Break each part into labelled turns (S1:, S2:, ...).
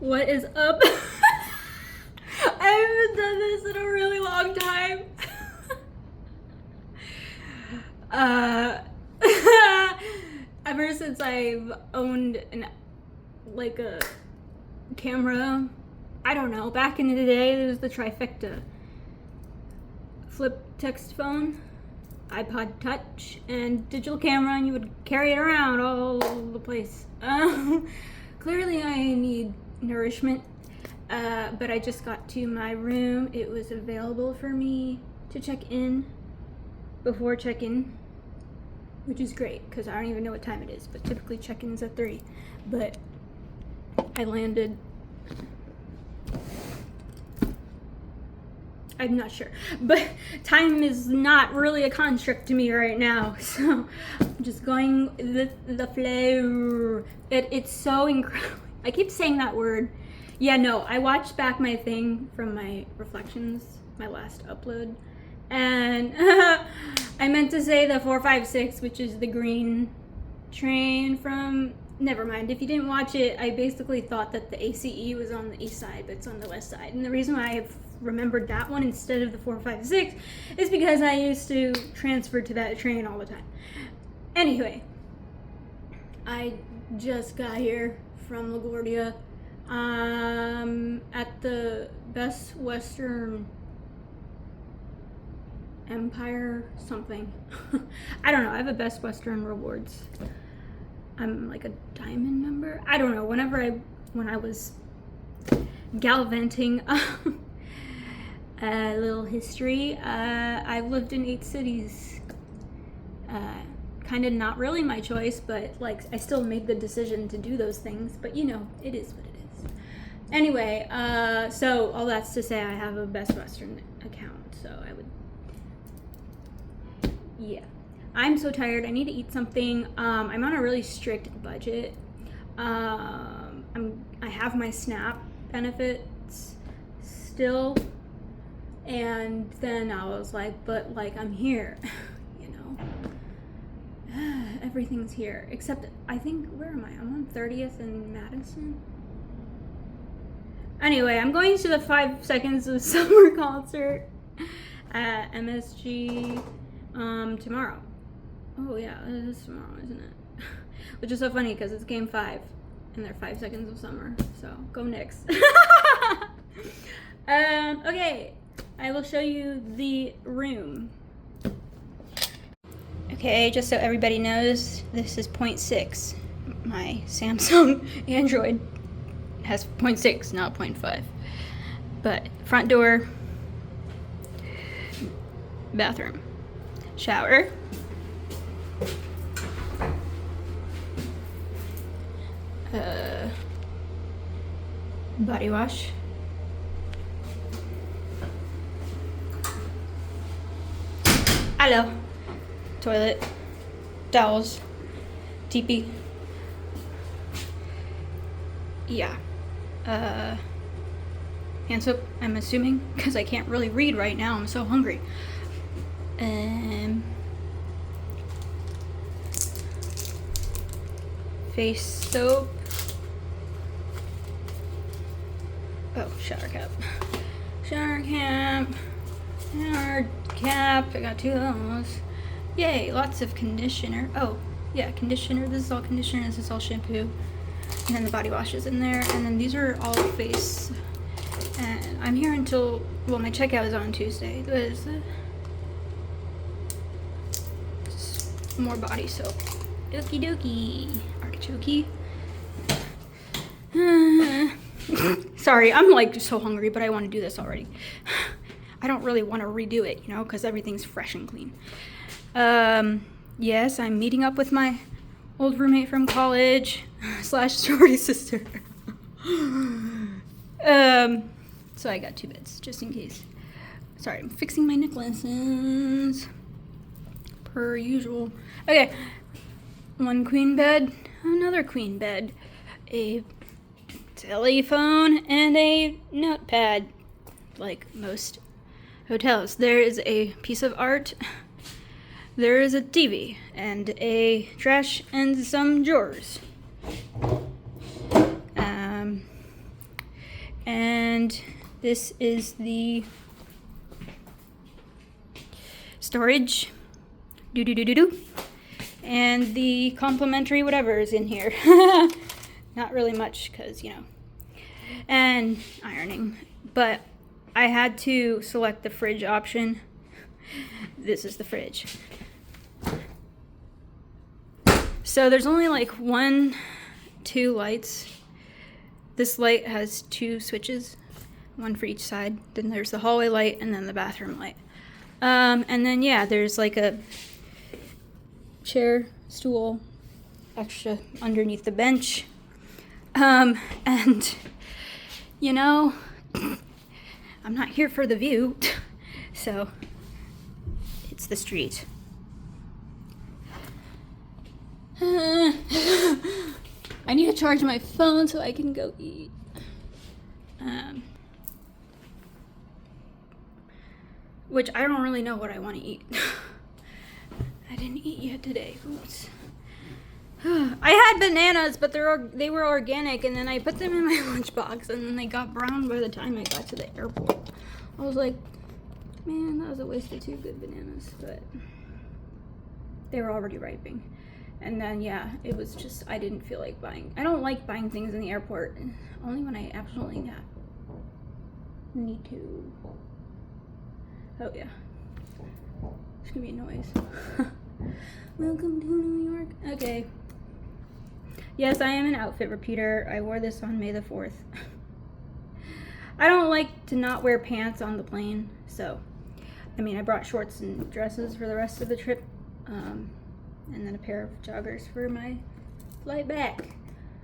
S1: What is up? I haven't done this in a really long time. Ever since I've owned a camera, I don't know, back in the day there was the trifecta. Flip text phone, iPod touch, and digital camera, and you would carry it around all the place. Clearly I need nourishment, but I just got to my room. It was available for me to check in before check-in, which is great because I don't even know what time it is, but typically check-in's at 3. But I landed, I'm not sure, but time is not really a construct to me right now, so I'm just going with the flow. It's so incredible. I keep saying that word. Yeah, no, I watched back my thing from my reflections, my last upload, and I meant to say the 456, which is the green train from, never mind. If you didn't watch it, I basically thought that the ACE was on the east side, but it's on the west side. And the reason why I've remembered that one instead of the 456 is because I used to transfer to that train all the time. Anyway, I just got here from LaGuardia at the Best Western Empire something. I don't know. I have a Best Western rewards. I'm like a diamond member. I don't know. When I was gallivanting, a little history. I've lived in 8 cities. Kind of not really my choice, but like I still made the decision to do those things. But you know, it is what it is. Anyway, so all that's to say, I have a Best Western account. So I would, yeah. I'm so tired. I need to eat something. I'm on a really strict budget. I have my SNAP benefits still, and then I was like, but like I'm here, you know. Everything's here except I think, where am I? I'm on 30th and Madison. Anyway, I'm going to the 5 Seconds of Summer concert at MSG tomorrow. Oh yeah, it is tomorrow, isn't it? Which is so funny because it's game 5 and they're 5 Seconds of Summer, so go Knicks. Okay, I will show you the room. Okay, just so everybody knows, this is 0.6. My Samsung Android has 0.6, not 0.5. But front door, bathroom, shower, body wash, hello, toilet, towels, teepee, yeah, hand soap, I'm assuming, because I can't really read right now, I'm so hungry. Face soap. Oh, shower cap. Shower cap. Shower cap. I got 2 of those. Yay, lots of conditioner. Oh, yeah, conditioner. This is all conditioner. This is all shampoo. And then the body wash is in there. And then these are all face. And I'm here until, well, my checkout is on Tuesday. There's more body soap. Okie dokie. Artichoke. Sorry, I'm like so hungry, but I want to do this already. I don't really want to redo it, you know, because everything's fresh and clean. Yes, I'm meeting up with my old roommate from college / sorority sister. So I got 2 beds, just in case. Sorry, I'm fixing my necklaces. Per usual. Okay. 1 queen bed, another queen bed, a telephone, and a notepad, like most hotels. There is a piece of art, there is a TV, and a trash, and some drawers. And this is the storage. And the complimentary whatever is in here. Not really much because, you know, and ironing. But I had to select the fridge option. This is the fridge. So there's only like 2 lights. This light has 2 switches, one for each side. Then there's the hallway light and then the bathroom light. And then yeah, there's like a chair, stool, extra underneath the bench. And you know, I'm not here for the view, so it's the street. I need to charge my phone so I can go eat. Which I don't really know what I want to eat. I didn't eat yet today. Oops. I had bananas, but they were organic, and then I put them in my lunchbox, and then they got brown by the time I got to the airport. I was like, man, that was a waste of 2 good bananas, but they were already ripening. And then, yeah, it was just, I didn't feel like buying. I don't like buying things in the airport, only when I absolutely need to. Oh, yeah. There's gonna be a noise. Welcome to New York. Okay. Yes, I am an outfit repeater. I wore this on May the 4th. I don't like to not wear pants on the plane, so. I mean, I brought shorts and dresses for the rest of the trip. And then a pair of joggers for my flight back.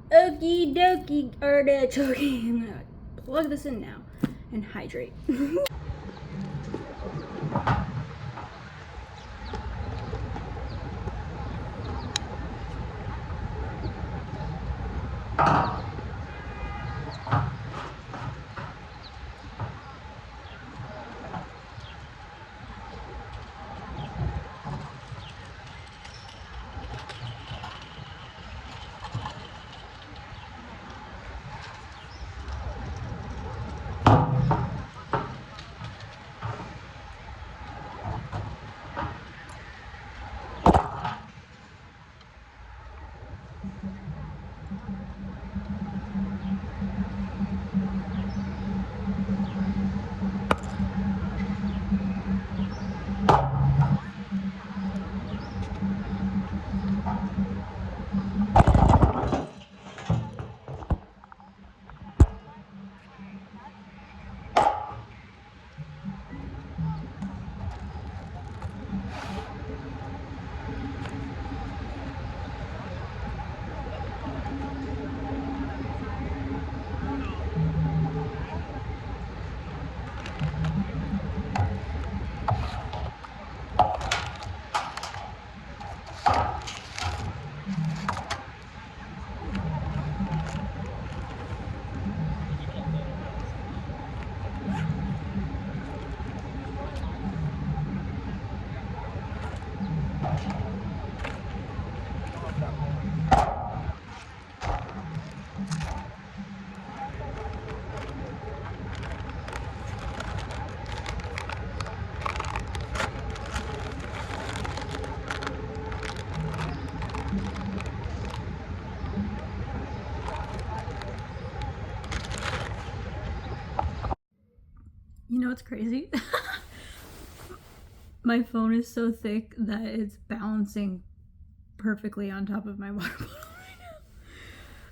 S1: Okie dokie, artichoke. I'm gonna plug this in now and hydrate. You know what's crazy? My phone is so thick that it's balancing perfectly on top of my water bottle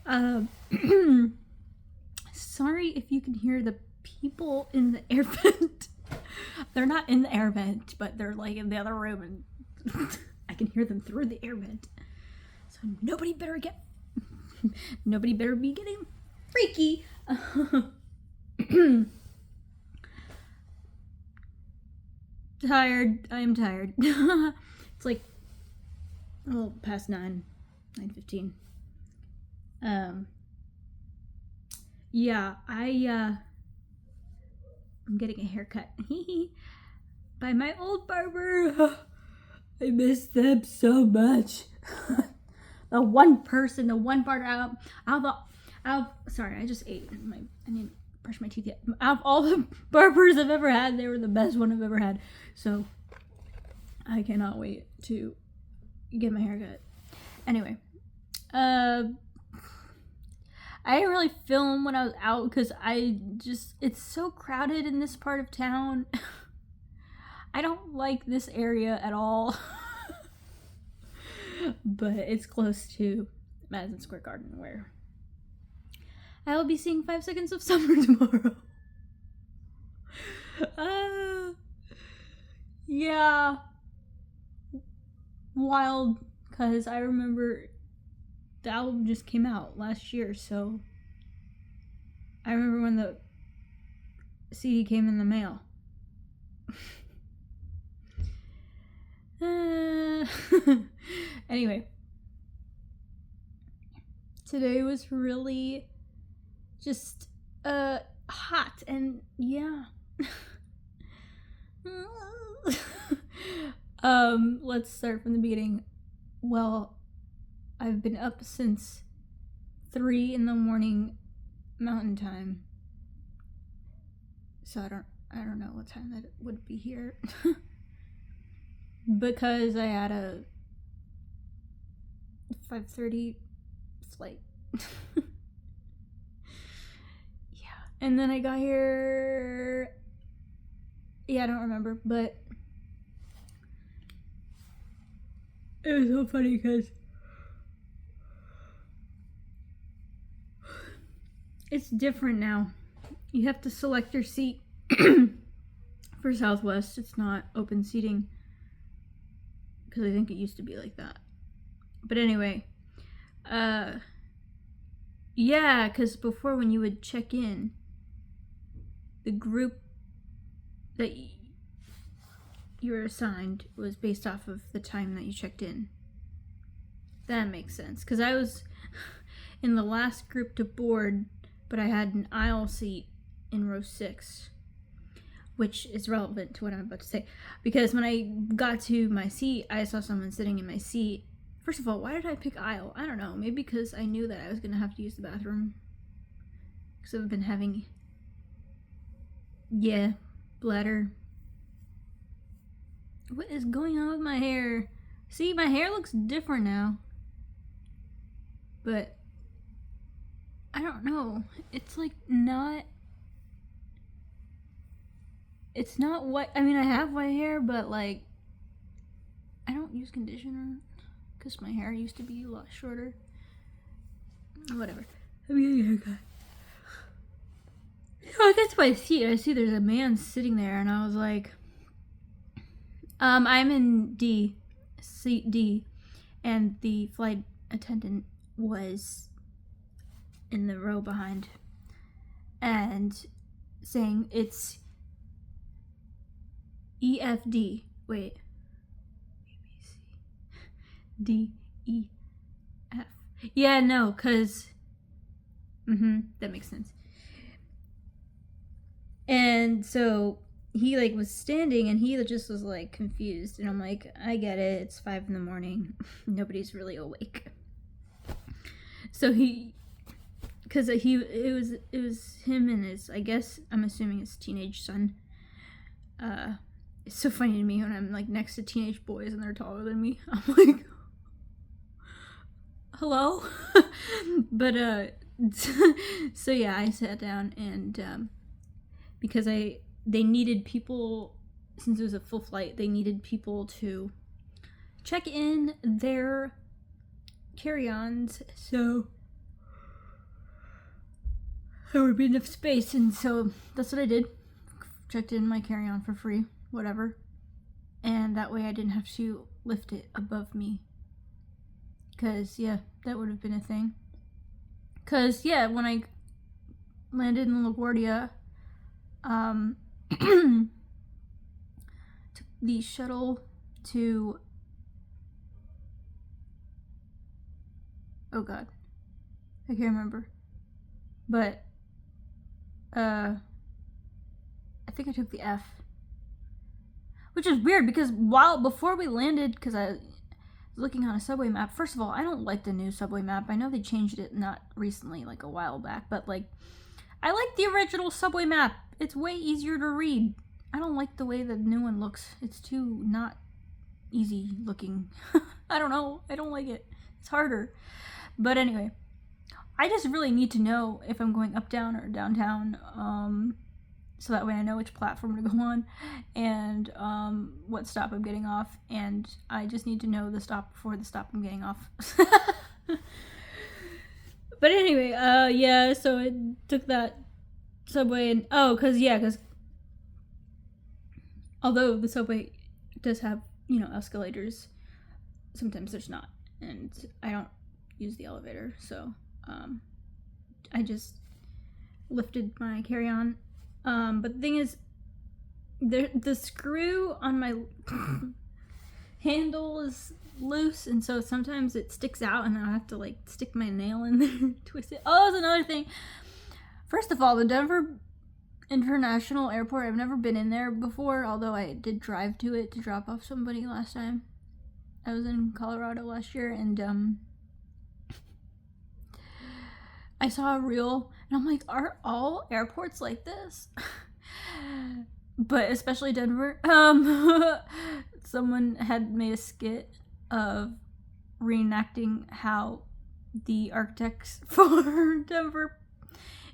S1: right now. Sorry if you can hear the people in the air vent. They're not in the air vent, but they're like in the other room, and I can hear them through the air vent. So nobody better be getting freaky. Tired. I am tired. It's like a little past 9:15. Yeah, I'm getting a haircut by my old barber. I miss them so much. The one part sorry, I just ate. I need to brush my teeth yet. Out of all the barbers I've ever had, they were the best one I've ever had. So I cannot wait to get my hair cut. Anyway, I didn't really film when I was out because it's so crowded in this part of town. I don't like this area at all. But it's close to Madison Square Garden, where I will be seeing 5 Seconds of Summer tomorrow. Yeah. Wild, because I remember the album just came out last year, so I remember when the CD came in the mail. Anyway, today was really just hot, and yeah. Let's start from the beginning. Well, I've been up since 3 a.m. Mountain Time, so I don't know what time that would be here. Because I had a 5:30 flight. Yeah. And then I got here, I don't remember, but it was so funny because it's different now. You have to select your seat for Southwest. It's not open seating, because I think it used to be like that. But anyway, yeah, because before, when you would check in, the group that you were assigned was based off of the time that you checked in. That makes sense, because I was in the last group to board, but I had an aisle seat in row 6, which is relevant to what I'm about to say, because when I got to my seat, I saw someone sitting in my seat. First of all, why did I pick aisle? I don't know, maybe because I knew that I was going to have to use the bathroom, because I've been having, bladder. What is going on with my hair? See, my hair looks different now, but I don't know, it's like not, it's not white. I mean, I have white hair, but like, I don't use conditioner because my hair used to be a lot shorter. Whatever. I'm getting a haircut. So I get to my seat. I see there's a man sitting there, and I was like, I'm in seat D, and the flight attendant was in the row behind, and saying it's EFD. Wait. ABC. D, E, F. Yeah, no, because... that makes sense. And so he, like, was standing, and he just was, like, confused. And I'm like, I get it. It's 5 a.m. Nobody's really awake. So because it was him and his, I guess, I'm assuming his teenage son. It's so funny to me when I'm like next to teenage boys and they're taller than me. I'm like, hello? But so yeah, I sat down, and because they needed people, since it was a full flight, they needed people to check in their carry-ons, so there would be enough space, and so that's what I did. Checked in my carry-on for free, whatever, and that way I didn't have to lift it above me, because yeah, that would have been a thing. Because yeah, when I landed in LaGuardia, took the shuttle to, oh god, I can't remember, but I think I took the F, which is weird because before we landed, because I was looking on a subway map. First of all, I don't like the new subway map. I know they changed it not recently, like a while back, but like I like the original subway map. It's way easier to read. I don't like the way the new one looks. It's too not easy looking. I don't know. I don't like it. It's harder. But anyway, I just really need to know if I'm going up, down, or downtown. So that way I know which platform to go on and what stop I'm getting off. And I just need to know the stop before the stop I'm getting off. But anyway, yeah, so I took that subway and, because although the subway does have, escalators, sometimes there's not. And I don't use the elevator, so I just lifted my carry-on. But the thing is, the screw on my handle is loose, and so sometimes it sticks out, and then I have to like stick my nail in there and twist it. Oh, that's another thing. First of all, the Denver International Airport, I've never been in there before, although I did drive to it to drop off somebody last time. I was in Colorado last year, and I saw a reel, and I'm like, are all airports like this? But especially Denver. Someone had made a skit of reenacting how the architects for Denver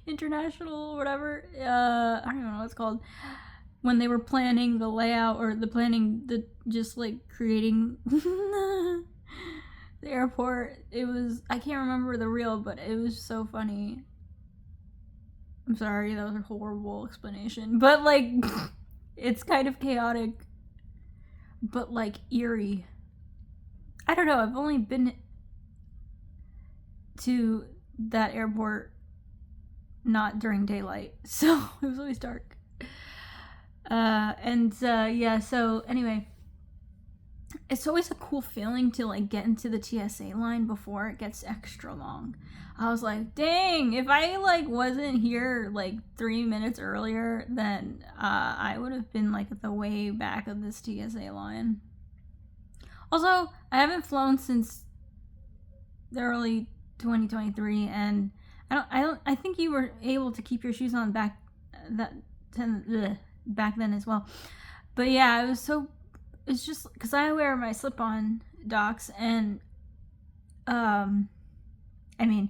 S1: International or whatever, I don't even know what it's called, when they were planning the layout or just like creating the airport. It was, I can't remember the reel, but it was so funny. I'm sorry, that was a horrible explanation, but like it's kind of chaotic, but like eerie. I don't know, I've only been to that airport not during daylight, so it was always dark. Yeah, so anyway, it's always a cool feeling to like get into the TSA line before it gets extra long. I was like, dang, if I like wasn't here like 3 minutes earlier, then I would have been like at the way back of this TSA line. Also, I haven't flown since the early 2023, and I think you were able to keep your shoes on back then as well. But yeah, it's just because I wear my slip-on docs, and anyway,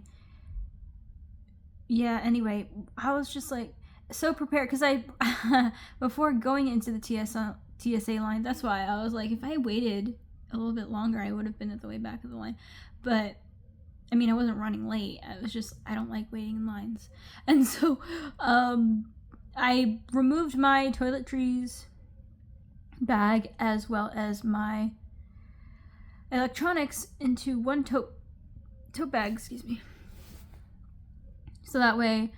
S1: I was just like so prepared because I before going into the TSA line, that's why I was like, if I waited a little bit longer, I would have been at the way back of the line. But I mean, I wasn't running late. I was just, I don't like waiting in lines. And so I removed my toiletries bag as well as my electronics into one tote bag, so that way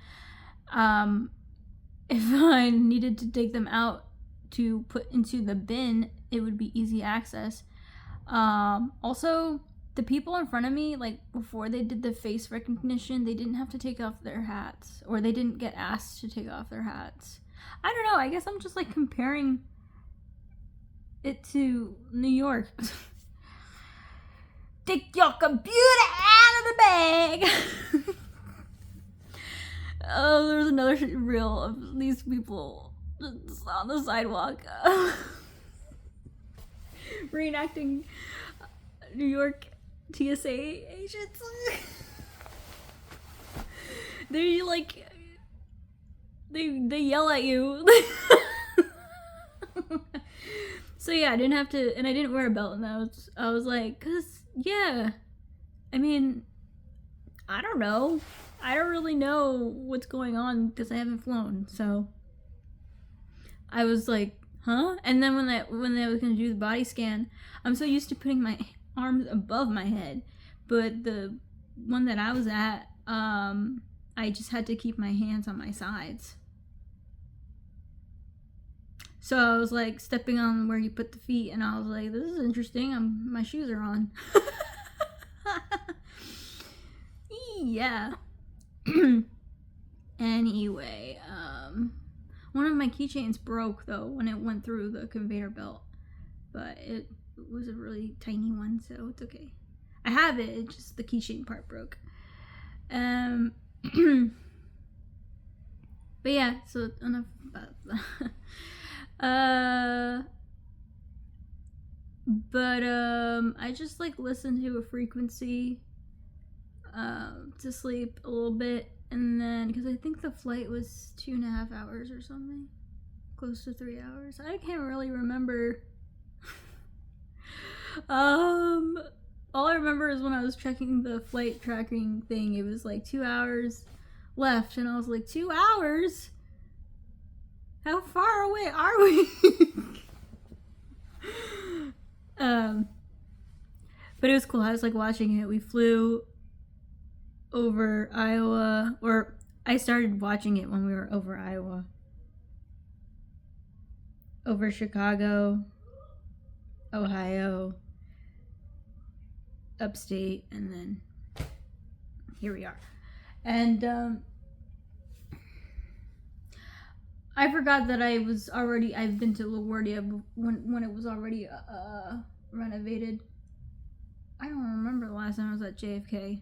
S1: if I needed to take them out to put into the bin, it would be easy access. Also, the people in front of me, like before they did the face recognition, they didn't have to take off their hats, or they didn't get asked to take off their hats. I don't know, I guess I'm just like comparing it to New York. Take your computer out of the bag. Oh, there's another reel of these people just on the sidewalk reenacting New York TSA agents. They like they yell at you. So yeah, I didn't have to, and I didn't wear a belt, and I was like, cause yeah, I mean, I don't know. I don't really know what's going on because I haven't flown, so I was like, huh? And then when they was gonna do the body scan, I'm so used to putting my arms above my head, but the one that I was at, I just had to keep my hands on my sides. So I was like stepping on where you put the feet, and I was like, this is interesting. My shoes are on. Yeah. Anyway, one of my keychains broke though when it went through the conveyor belt, but it was a really tiny one, so it's okay. I have it, it's just the keychain part broke. But yeah, so enough about that. But I just like listened to a frequency to sleep a little bit, and then because I think the flight was 2.5 hours or something, close to 3 hours. I can't really remember. All I remember is when I was checking the flight tracking thing, it was like 2 hours left, and I was like, 2 hours? How far away are we? But it was cool. I was like watching it. We flew over Iowa, or I started watching it when we were over Iowa, over Chicago, Ohio, upstate, and then here we are. And I forgot that I've been to LaGuardia when it was already renovated. I don't remember the last time I was at JFK,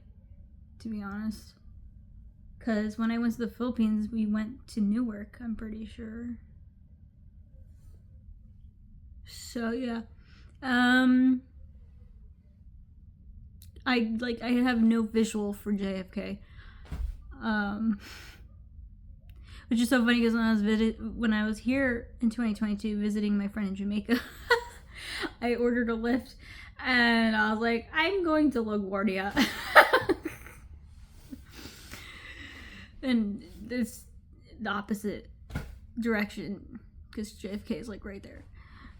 S1: to be honest. Because when I went to the Philippines, we went to Newark, I'm pretty sure. So yeah. I have no visual for JFK. Which is so funny because when I was here in 2022 visiting my friend in Jamaica, I ordered a Lyft and I was like, I'm going to LaGuardia. And it's the opposite direction because JFK is like right there.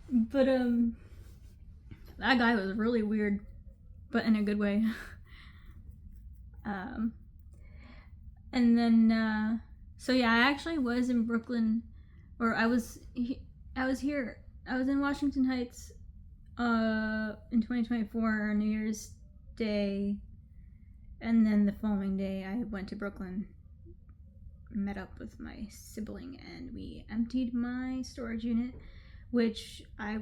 S1: But that guy was really weird, but in a good way. And then so yeah, I actually was in Brooklyn, or I was here. I was in Washington Heights in 2024 on New Year's Day, and then the following day I went to Brooklyn, met up with my sibling, and we emptied my storage unit, which I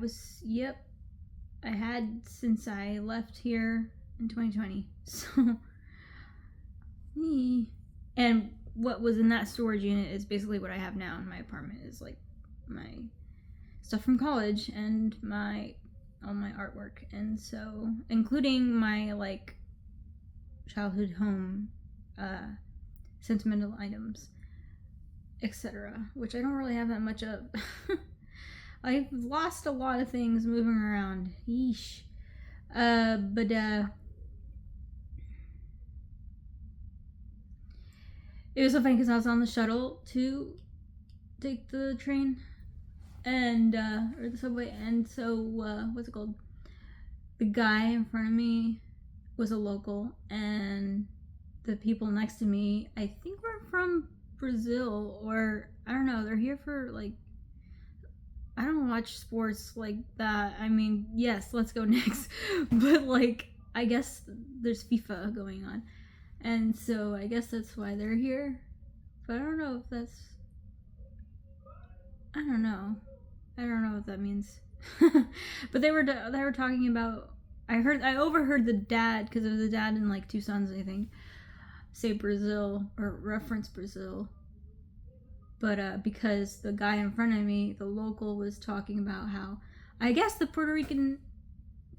S1: had since I left here in 2020. So, and what was in that storage unit is basically what I have now in my apartment, is like my stuff from college and all my artwork, and so including my like childhood home sentimental items, etc., which I don't really have that much of. I've lost a lot of things moving around. Yeesh. But it was so funny because I was on the shuttle to take the train and or the subway, and so what's it called? The guy in front of me was a local, and the people next to me, I think, were from Brazil, or I don't know. They're here for like, I don't watch sports like that. I mean, yes, let's go Knicks, but like, I guess there's FIFA going on, and so I guess that's why they're here. But I don't know if that's, I don't know what that means. But they were talking about, I overheard the dad, because it was the dad and like two sons, I think, say Brazil or reference Brazil. But because the guy in front of me, the local, was talking about how, I guess the Puerto Rican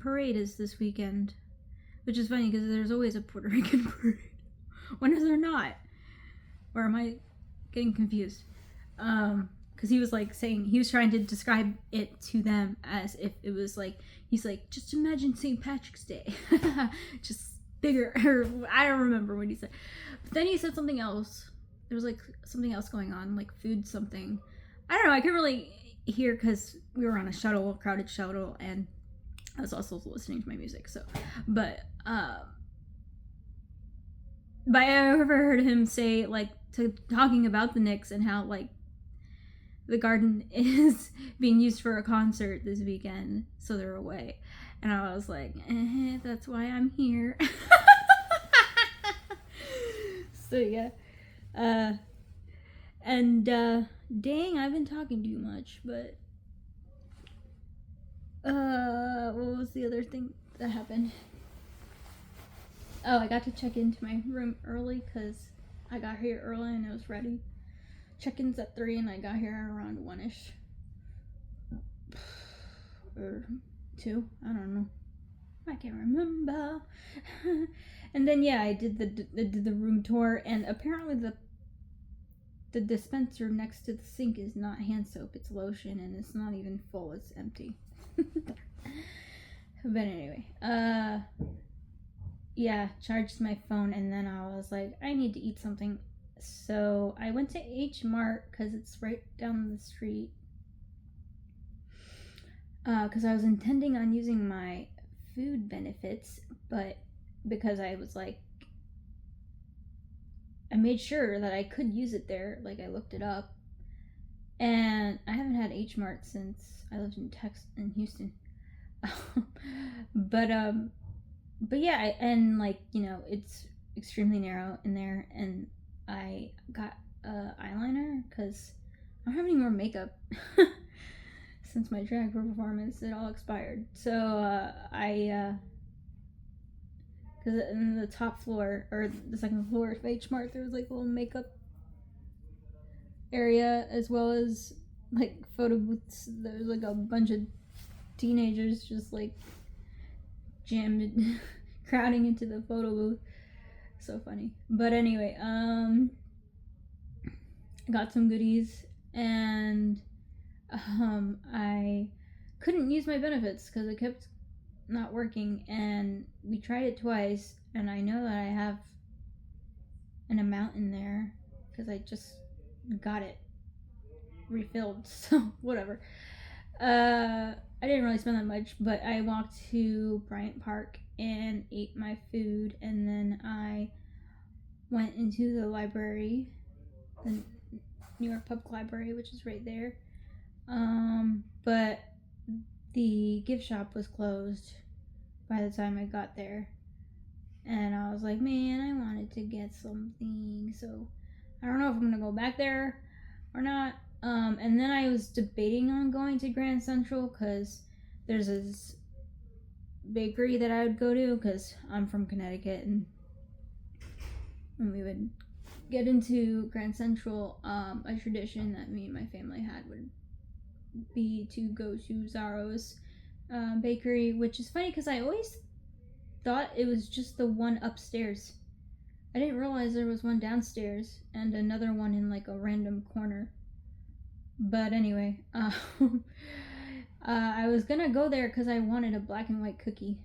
S1: parade is this weekend, which is funny because there's always a Puerto Rican parade. When is there not? Or am I getting confused? Because he was like saying, he was trying to describe it to them as if it was like, he's like, just imagine St. Patrick's Day. Just bigger, or I don't remember what he said. But then he said something else. There was like something else going on, like food something. I don't know, I couldn't really hear because we were on a crowded shuttle, and I was also listening to my music, so. But I overheard him say, like, talking about the Knicks and how, like, the garden is being used for a concert this weekend, so they're away. And I was like, that's why I'm here. So yeah. Dang, I've been talking too much, but what was the other thing that happened? Oh, I got to check into my room early because I got here early and I was ready. check-ins at 3 and I got here around 1ish. Or 2, I don't know. I can't remember. And then yeah, I did the room tour, and apparently the dispenser next to the sink is not hand soap, it's lotion, and it's not even full, it's empty. But anyway, yeah, charged my phone, and then I was like, I need to eat something. So I went to H Mart because it's right down the street. Because I was intending on using my food benefits, but because I was like, I made sure that I could use it there, like I looked it up, and I haven't had H Mart since I lived in Houston. But yeah, and like, you know, it's extremely narrow in there, and I got eyeliner because I don't have any more makeup. Since my drag performance, it all expired. So because in the top floor, or the second floor of H Mart, there was like a little makeup area, as well as like photo booths. There was like a bunch of teenagers just like jammed, crowding into the photo booth. So funny. But anyway, I got some goodies, and I couldn't use my benefits because it kept not working, and we tried it twice, and I know that I have an amount in there because I just got it refilled, so whatever. I didn't really spend that much, but I walked to Bryant Park and ate my food, and then I went into the library, the New York Public Library, which is right there. But the gift shop was closed by the time I got there, and I was like, man, I wanted to get something, so I don't know if I'm gonna go back there or not. And then I was debating on going to Grand Central because there's this bakery that I would go to because I'm from Connecticut, and when we would get into Grand Central, a tradition that me and my family had would be to go to Zaro's bakery, which is funny because I always thought it was just the one upstairs. I didn't realize there was one downstairs and another one in like a random corner. But anyway, I was gonna go there because I wanted a black and white cookie.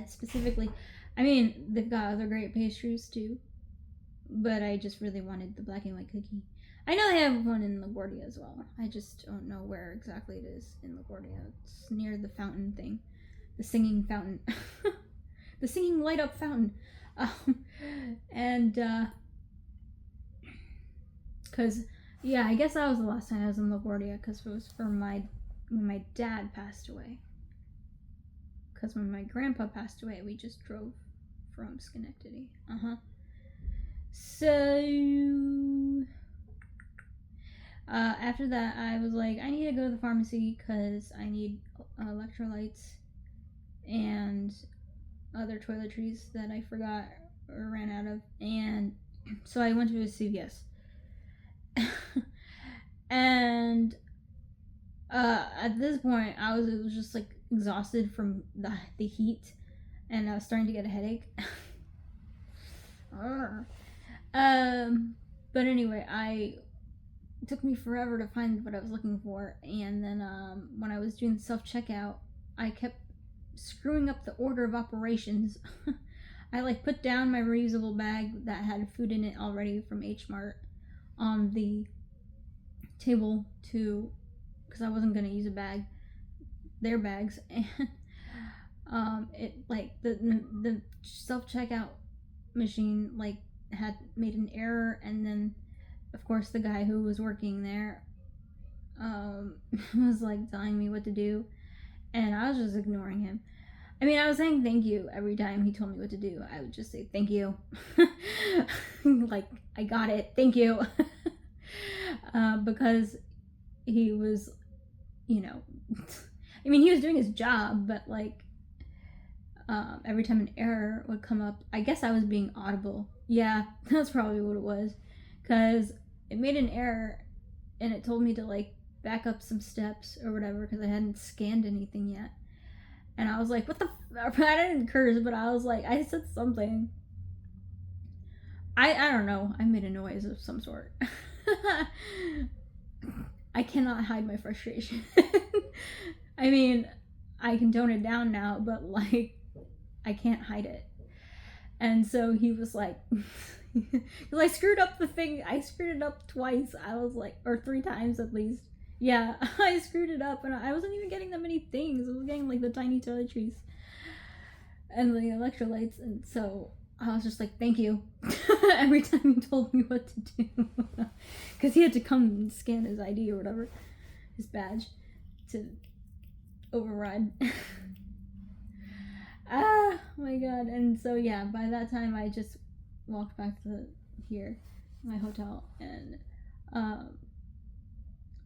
S1: Specifically, I mean, they've got other great pastries too, but I just really wanted the black and white cookie. I know they have one in LaGuardia as well. I just don't know where exactly it is in LaGuardia. It's near the fountain thing. The singing fountain. The singing light up fountain. And, because, yeah, I guess that was the last time I was in LaGuardia, because it was for when my dad passed away. Because when my grandpa passed away, we just drove from Schenectady. So after that, I was like, I need to go to the pharmacy because I need electrolytes and other toiletries that I forgot or ran out of. And so I went to a CVS. And at this point, it was just like exhausted from the heat, and I was starting to get a headache. But anyway, it took me forever to find what I was looking for, and then when I was doing the self-checkout, I kept screwing up the order of operations. I like put down my reusable bag that had food in it already from H Mart on the table because I wasn't gonna use their bags, and it like the self-checkout machine like had made an error, and then of course the guy who was working there was like telling me what to do, and I was just ignoring him. I mean, I was saying thank you every time he told me what to do. I would just say thank you. Like, I got it, thank you. Because he was, you know, I mean, he was doing his job, but like, every time an error would come up, I guess I was being audible. Yeah, that's probably what it was. Because it made an error and it told me to like back up some steps or whatever because I hadn't scanned anything yet. And I was like, what the I didn't curse, but I was like, I said something. I don't know. I made a noise of some sort. I cannot hide my frustration. I mean, I can tone it down now, but like, I can't hide it. And so he was like, because I screwed up the thing. I screwed it up twice. I was like, or 3 times at least. Yeah, I screwed it up, and I wasn't even getting that many things. I was getting like the tiny toiletries and the electrolytes, and so I was just like, thank you. Every time he told me what to do. Because he had to come and scan his ID or whatever, his badge, to override. Ah, my god. And so, yeah, by that time, I just walked back to here, my hotel, and,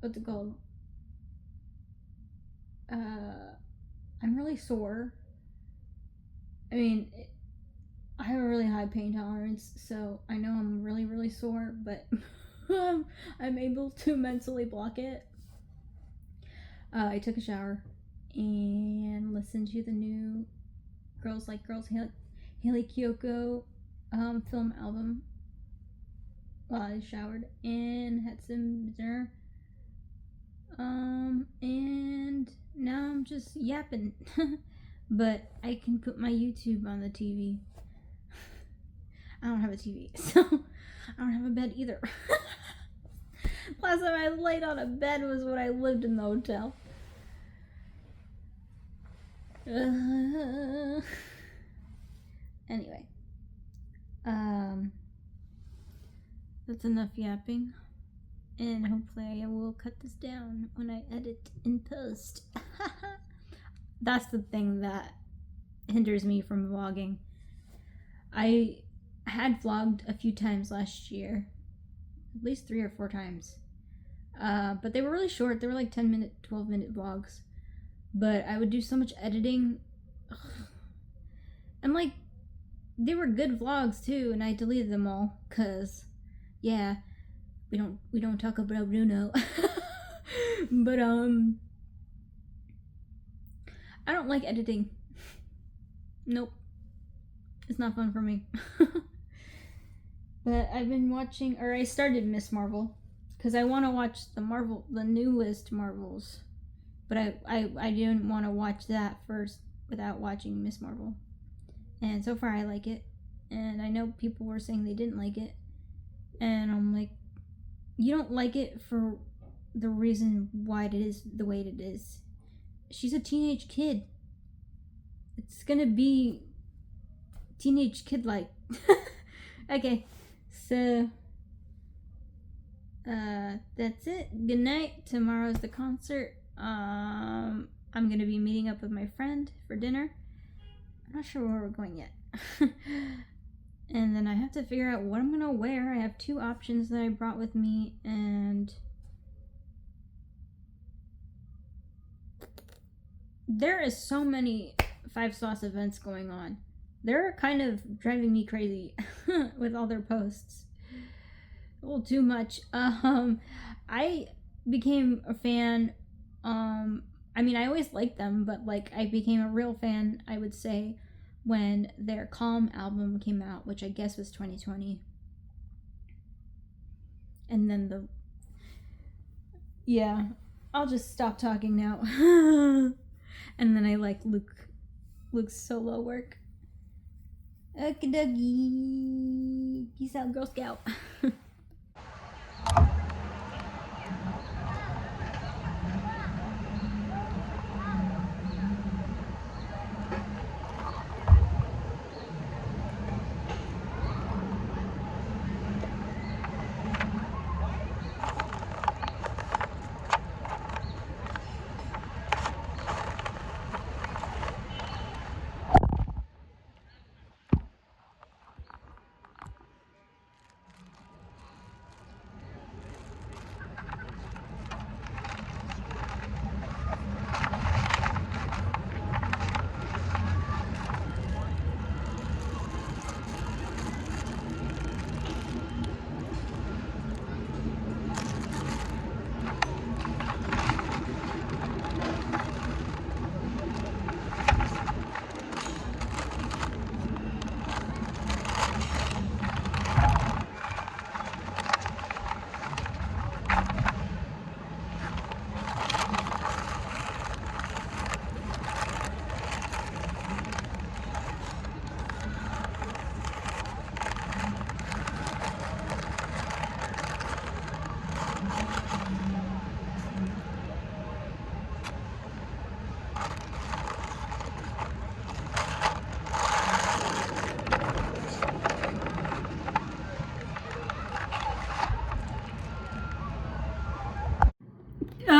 S1: what's it called? I'm really sore. I mean, I have a really high pain tolerance, so I know I'm really, really sore, but I'm able to mentally block it. I took a shower and listened to the new Girls Like Girls Haley Kiyoko film album while I showered and had some dinner. And now I'm just yapping. But I can put my YouTube on the TV. I don't have a TV, so I don't have a bed either. Last time I laid on a bed was when I lived in the hotel. Anyway. That's enough yapping. And hopefully I will cut this down when I edit in post. That's the thing that hinders me from vlogging. I had vlogged a few times last year. At least 3 or 4 times. But they were really short. They were like 10-minute, 12-minute vlogs. But I would do so much editing. Ugh. And like, they were good vlogs too, and I deleted them all. Cause, yeah, we don't talk about Bruno. But I don't like editing. Nope. It's not fun for me. But I've been watching, or I started Miss Marvel, because I want to watch the newest Marvels. But I didn't want to watch that first without watching Miss Marvel. And so far I like it. And I know people were saying they didn't like it. And I'm like, you don't like it for the reason why it is the way it is. She's a teenage kid. It's gonna be teenage kid-like. Okay, so that's it. Good night. Tomorrow's the concert. I'm gonna be meeting up with my friend for dinner. I'm not sure where we're going yet. And then I have to figure out what I'm gonna wear. I have 2 options that I brought with me, and there is so many 5 sauce events going on. They're kind of driving me crazy with all their posts. A little too much. I became a fan. I mean, I always liked them, but like I became a real fan, I would say, when their Calm album came out, which I guess was 2020. And then yeah, I'll just stop talking now. And then I like Luke's solo work. Okie dokie. Peace out, Girl Scout.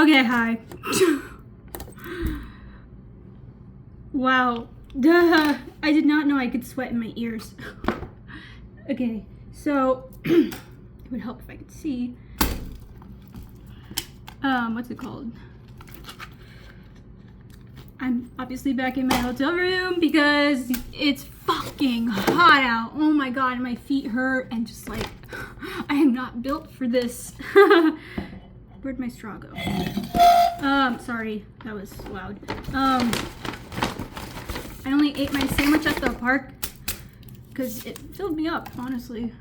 S1: Okay, hi. Wow. Duh. I did not know I could sweat in my ears. Okay, so it would help if I could see. What's it called? I'm obviously back in my hotel room because it's fucking hot out. Oh my god, my feet hurt and just like, I am not built for this. Where'd my straw go? Sorry, that was loud. I only ate my sandwich at the park because it filled me up, honestly.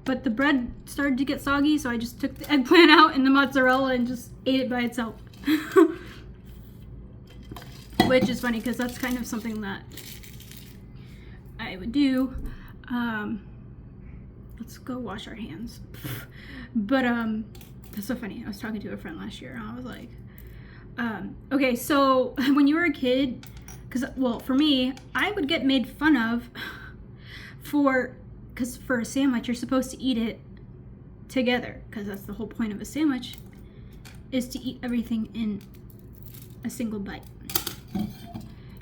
S1: But the bread started to get soggy, so I just took the eggplant out and the mozzarella and just ate it by itself. Which is funny because that's kind of something that I would do. Let's go wash our hands. But that's so funny. I was talking to a friend last year and I was like, okay, so when you were a kid, well, for me, I would get made fun of because for a sandwich, you're supposed to eat it together because that's the whole point of a sandwich, is to eat everything in a single bite.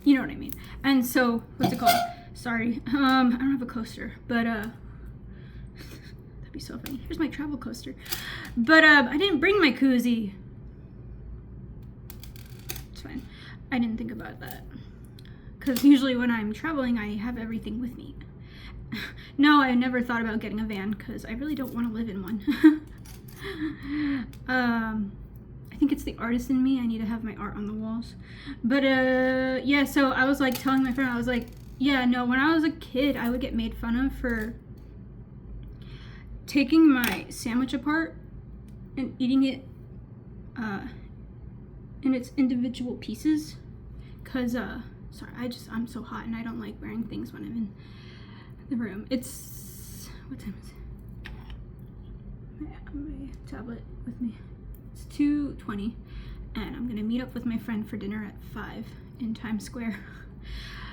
S1: You know what I mean? And so, what's it called? Sorry, I don't have a coaster, but that'd be so funny. Here's my travel coaster. But I didn't bring my koozie. It's fine. I didn't think about that. Because usually when I'm traveling, I have everything with me. No, I never thought about getting a van because I really don't want to live in one. I think it's the artist in me. I need to have my art on the walls. But yeah, so I was like telling my friend, I was like, yeah, no, when I was a kid, I would get made fun of for taking my sandwich apart and eating it in its individual pieces. Cause sorry, I'm so hot and I don't like wearing things when I'm in the room. It's, what time is it? I have my tablet with me. It's 2:20 and I'm gonna meet up with my friend for dinner at 5 in Times Square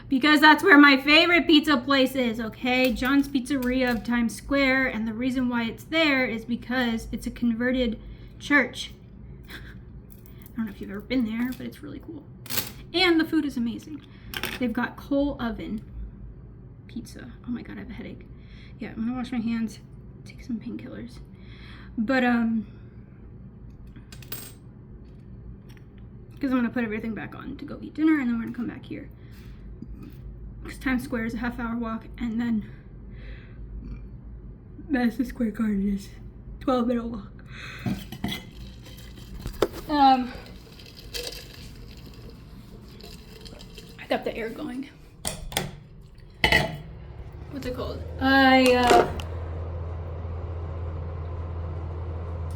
S1: because that's where my favorite pizza place is, okay? John's Pizzeria of Times Square, and the reason why it's there is because it's a converted church. I don't know if you've ever been there, but it's really cool. And the food is amazing. They've got coal oven pizza. Oh my god, I have a headache. Yeah, I'm gonna wash my hands, take some painkillers. But because I'm gonna put everything back on to go eat dinner, and then we're gonna come back here. Because Times Square is a half-hour walk, and then Madison Square Garden is 12-minute walk. I got the air going. What's it called? I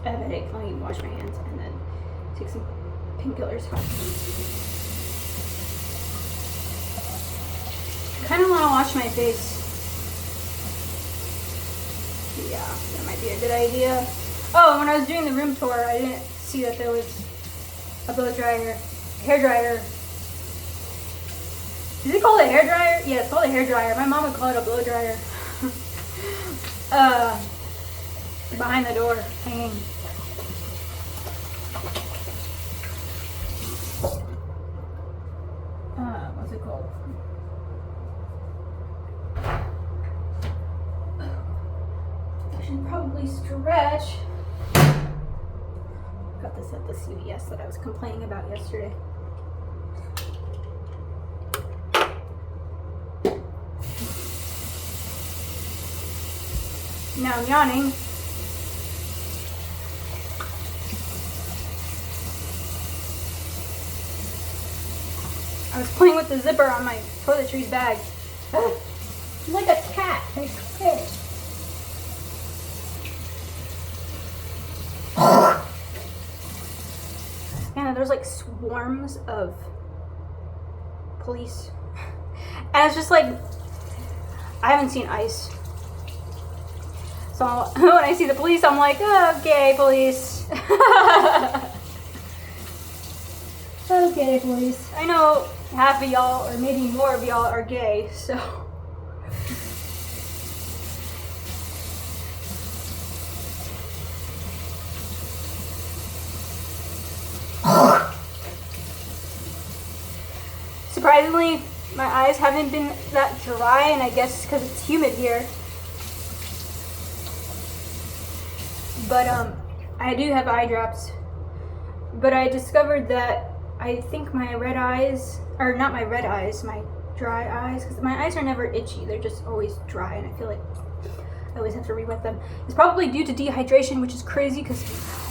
S1: have a headache. Let me wash my hands and then take some painkillers. I kind of want to wash my face. Yeah, that might be a good idea. Oh, when I was doing the room tour, I didn't see that there was a blow dryer, hair dryer. Is it called a hair dryer? Yeah, it's called a hair dryer. My mom would call it a blow dryer. Behind the door, hanging. What's it called? I should probably stretch. Got this at the CVS that I was complaining about yesterday. Now I'm yawning. I was playing with the zipper on my toiletries bag. I'm like a cat. Okay. And there's like swarms of police. And it's just like, I haven't seen ICE. So when I see the police, I'm like, okay, police. Okay, police. I know half of y'all, or maybe more of y'all, are gay, so. surprisingly, my eyes haven't been that dry, and I guess because it's humid here. But I do have eye drops. But I discovered that I think my red eyes, or not my red eyes, my dry eyes, because my eyes are never itchy, they're just always dry, and I feel like I always have to re-wet them. It's probably due to dehydration, which is crazy, because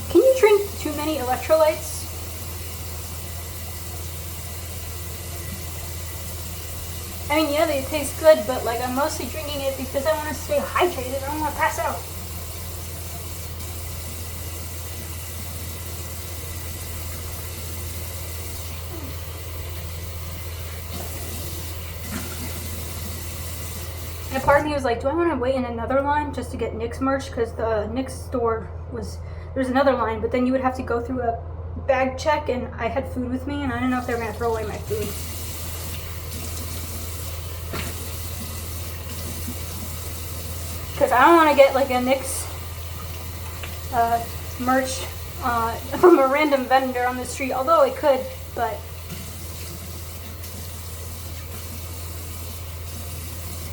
S1: can you drink too many electrolytes? I mean, yeah, they taste good, but like I'm mostly drinking it because I want to stay hydrated. I don't want to pass out. And part of me was like, do I want to wait in another line just to get Knicks merch? Because the Knicks store there's another line, but then you would have to go through a bag check, and I had food with me, and I didn't know if they were going to throw away my food. Because I don't want to get like a Knicks merch from a random vendor on the street, although it could, but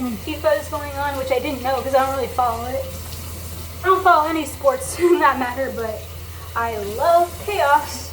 S1: and FIFA is going on, which I didn't know because I don't really follow it. I don't follow any sports in that matter, but I love chaos.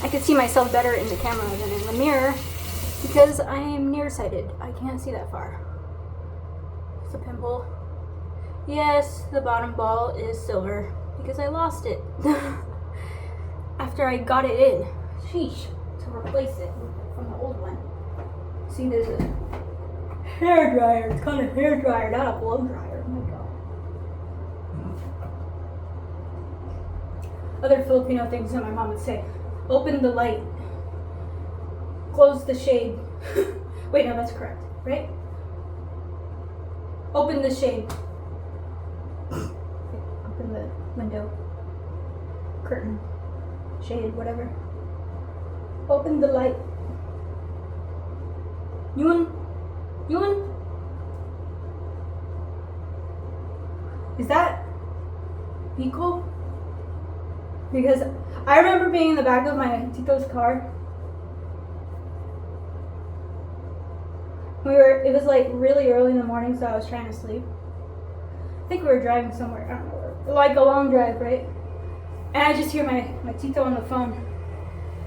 S1: I could see myself better in the camera than in the mirror because I am nearsighted. I can't see that far. It's a pimple. Yes, the bottom ball is silver because I lost it after I got it in. Sheesh, to replace it from the old one. See, there's a hair dryer. It's called a hair dryer, not a blow dryer. Oh my god. Other Filipino things that my mom would say. Open the light. Close the shade. Wait, no, that's correct, right? Open the shade. Open the window. Curtain. Shade, whatever. Open the light. Yun. Is that Biko? Because I remember being in the back of my Tito's car. It was like really early in the morning, so I was trying to sleep. I think we were driving somewhere, I don't know where. Like a long drive, right? And I just hear my Tito on the phone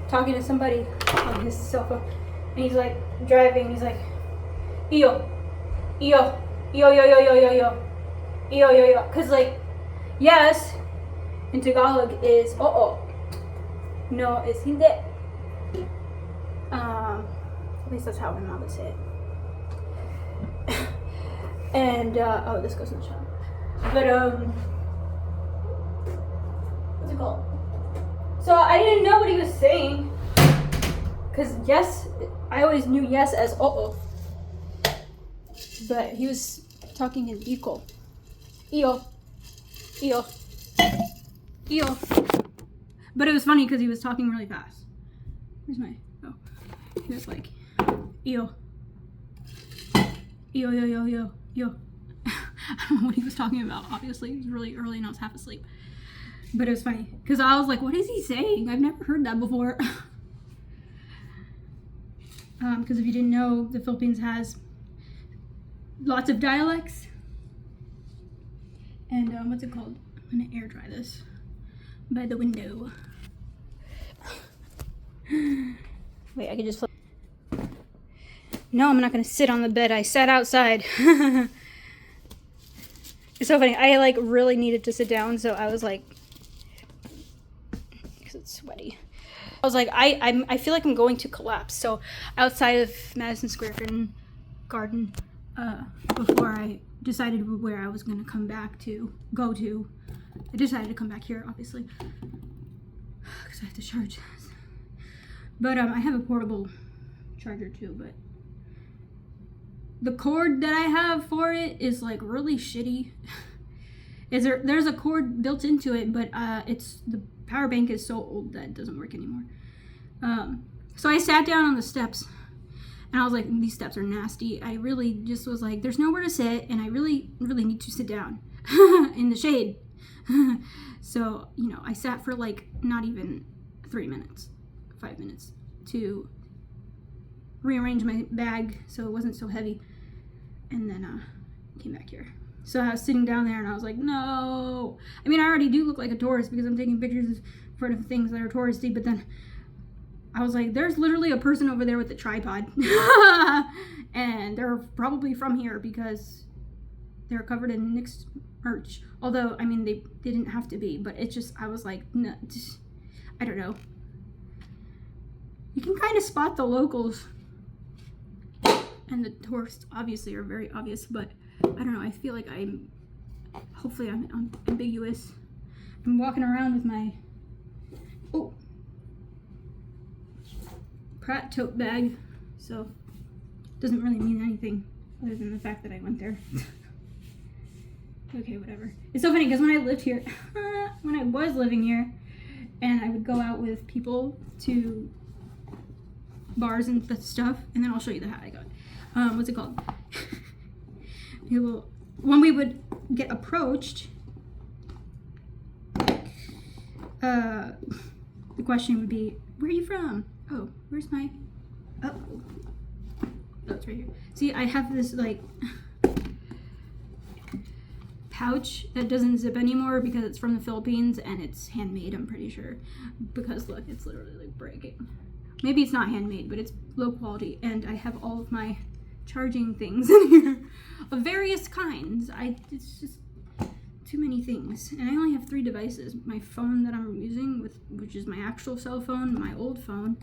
S1: talking to somebody on his cell phone. And he's like driving, he's like, Iyo. Cause like, yes, in Tagalog is oo. No, it's hindi. At least that's how my mom would say it. And oh, this goes in the shower. But what's it called? So I didn't know what he was saying, cause yes, I always knew yes as oo. But he was talking in Bicol. Iyo. But it was funny because he was talking really fast. Where's my, oh. He was like, yo. Yo. I don't know what he was talking about, obviously. It was really early and I was half asleep. But it was funny because I was like, what is he saying? I've never heard that before. Because if you didn't know, the Philippines has lots of dialects. And what's it called? I'm gonna air dry this by the window. Wait, I could just flip. No, I'm not gonna sit on the bed. I sat outside. It's so funny. I like really needed to sit down, so I was like, because it's sweaty. I was like, I feel like I'm going to collapse. So outside of Madison Square Garden, before I decided where I was gonna go to, I decided to come back here, obviously, because I have to charge But I have a portable charger too, but the cord that I have for it is like really shitty. There's a cord built into it, but it's the power bank is so old that it doesn't work anymore. So I sat down on the steps and I was like, these steps are nasty. I really just was like, there's nowhere to sit and I really need to sit down in the shade. So, you know, I sat for like not even 5 minutes to rearrange my bag so it wasn't so heavy, and then came back here. So I was sitting down there and I was like, no. I mean, I already do look like a tourist because I'm taking pictures in front of things that are touristy, but then I was like, there's literally a person over there with a tripod. And they're probably from here because they're covered in Knicks merch. Although, I mean, they didn't have to be, but it's just, I was like, no, just, I don't know. You can kind of spot the locals. And the tourists obviously are very obvious, but I don't know, I feel like hopefully I'm ambiguous. I'm walking around with my, Pratt tote bag, so it doesn't really mean anything other than the fact that I went there. Okay, whatever. It's so funny because when I lived here, when I was living here, and I would go out with people to bars and stuff, and then I'll show you the hat I got. What's it called? When we would get approached, the question would be, where are you from? Oh, where's my, oh, it's right here. See, I have this like pouch that doesn't zip anymore because it's from the Philippines and it's handmade, I'm pretty sure. Because look, it's literally like breaking. Maybe it's not handmade, but it's low quality, and I have all of my charging things in here of various kinds. It's just too many things, and I only have 3 devices: my phone that I'm using, which is my actual cell phone, my old phone,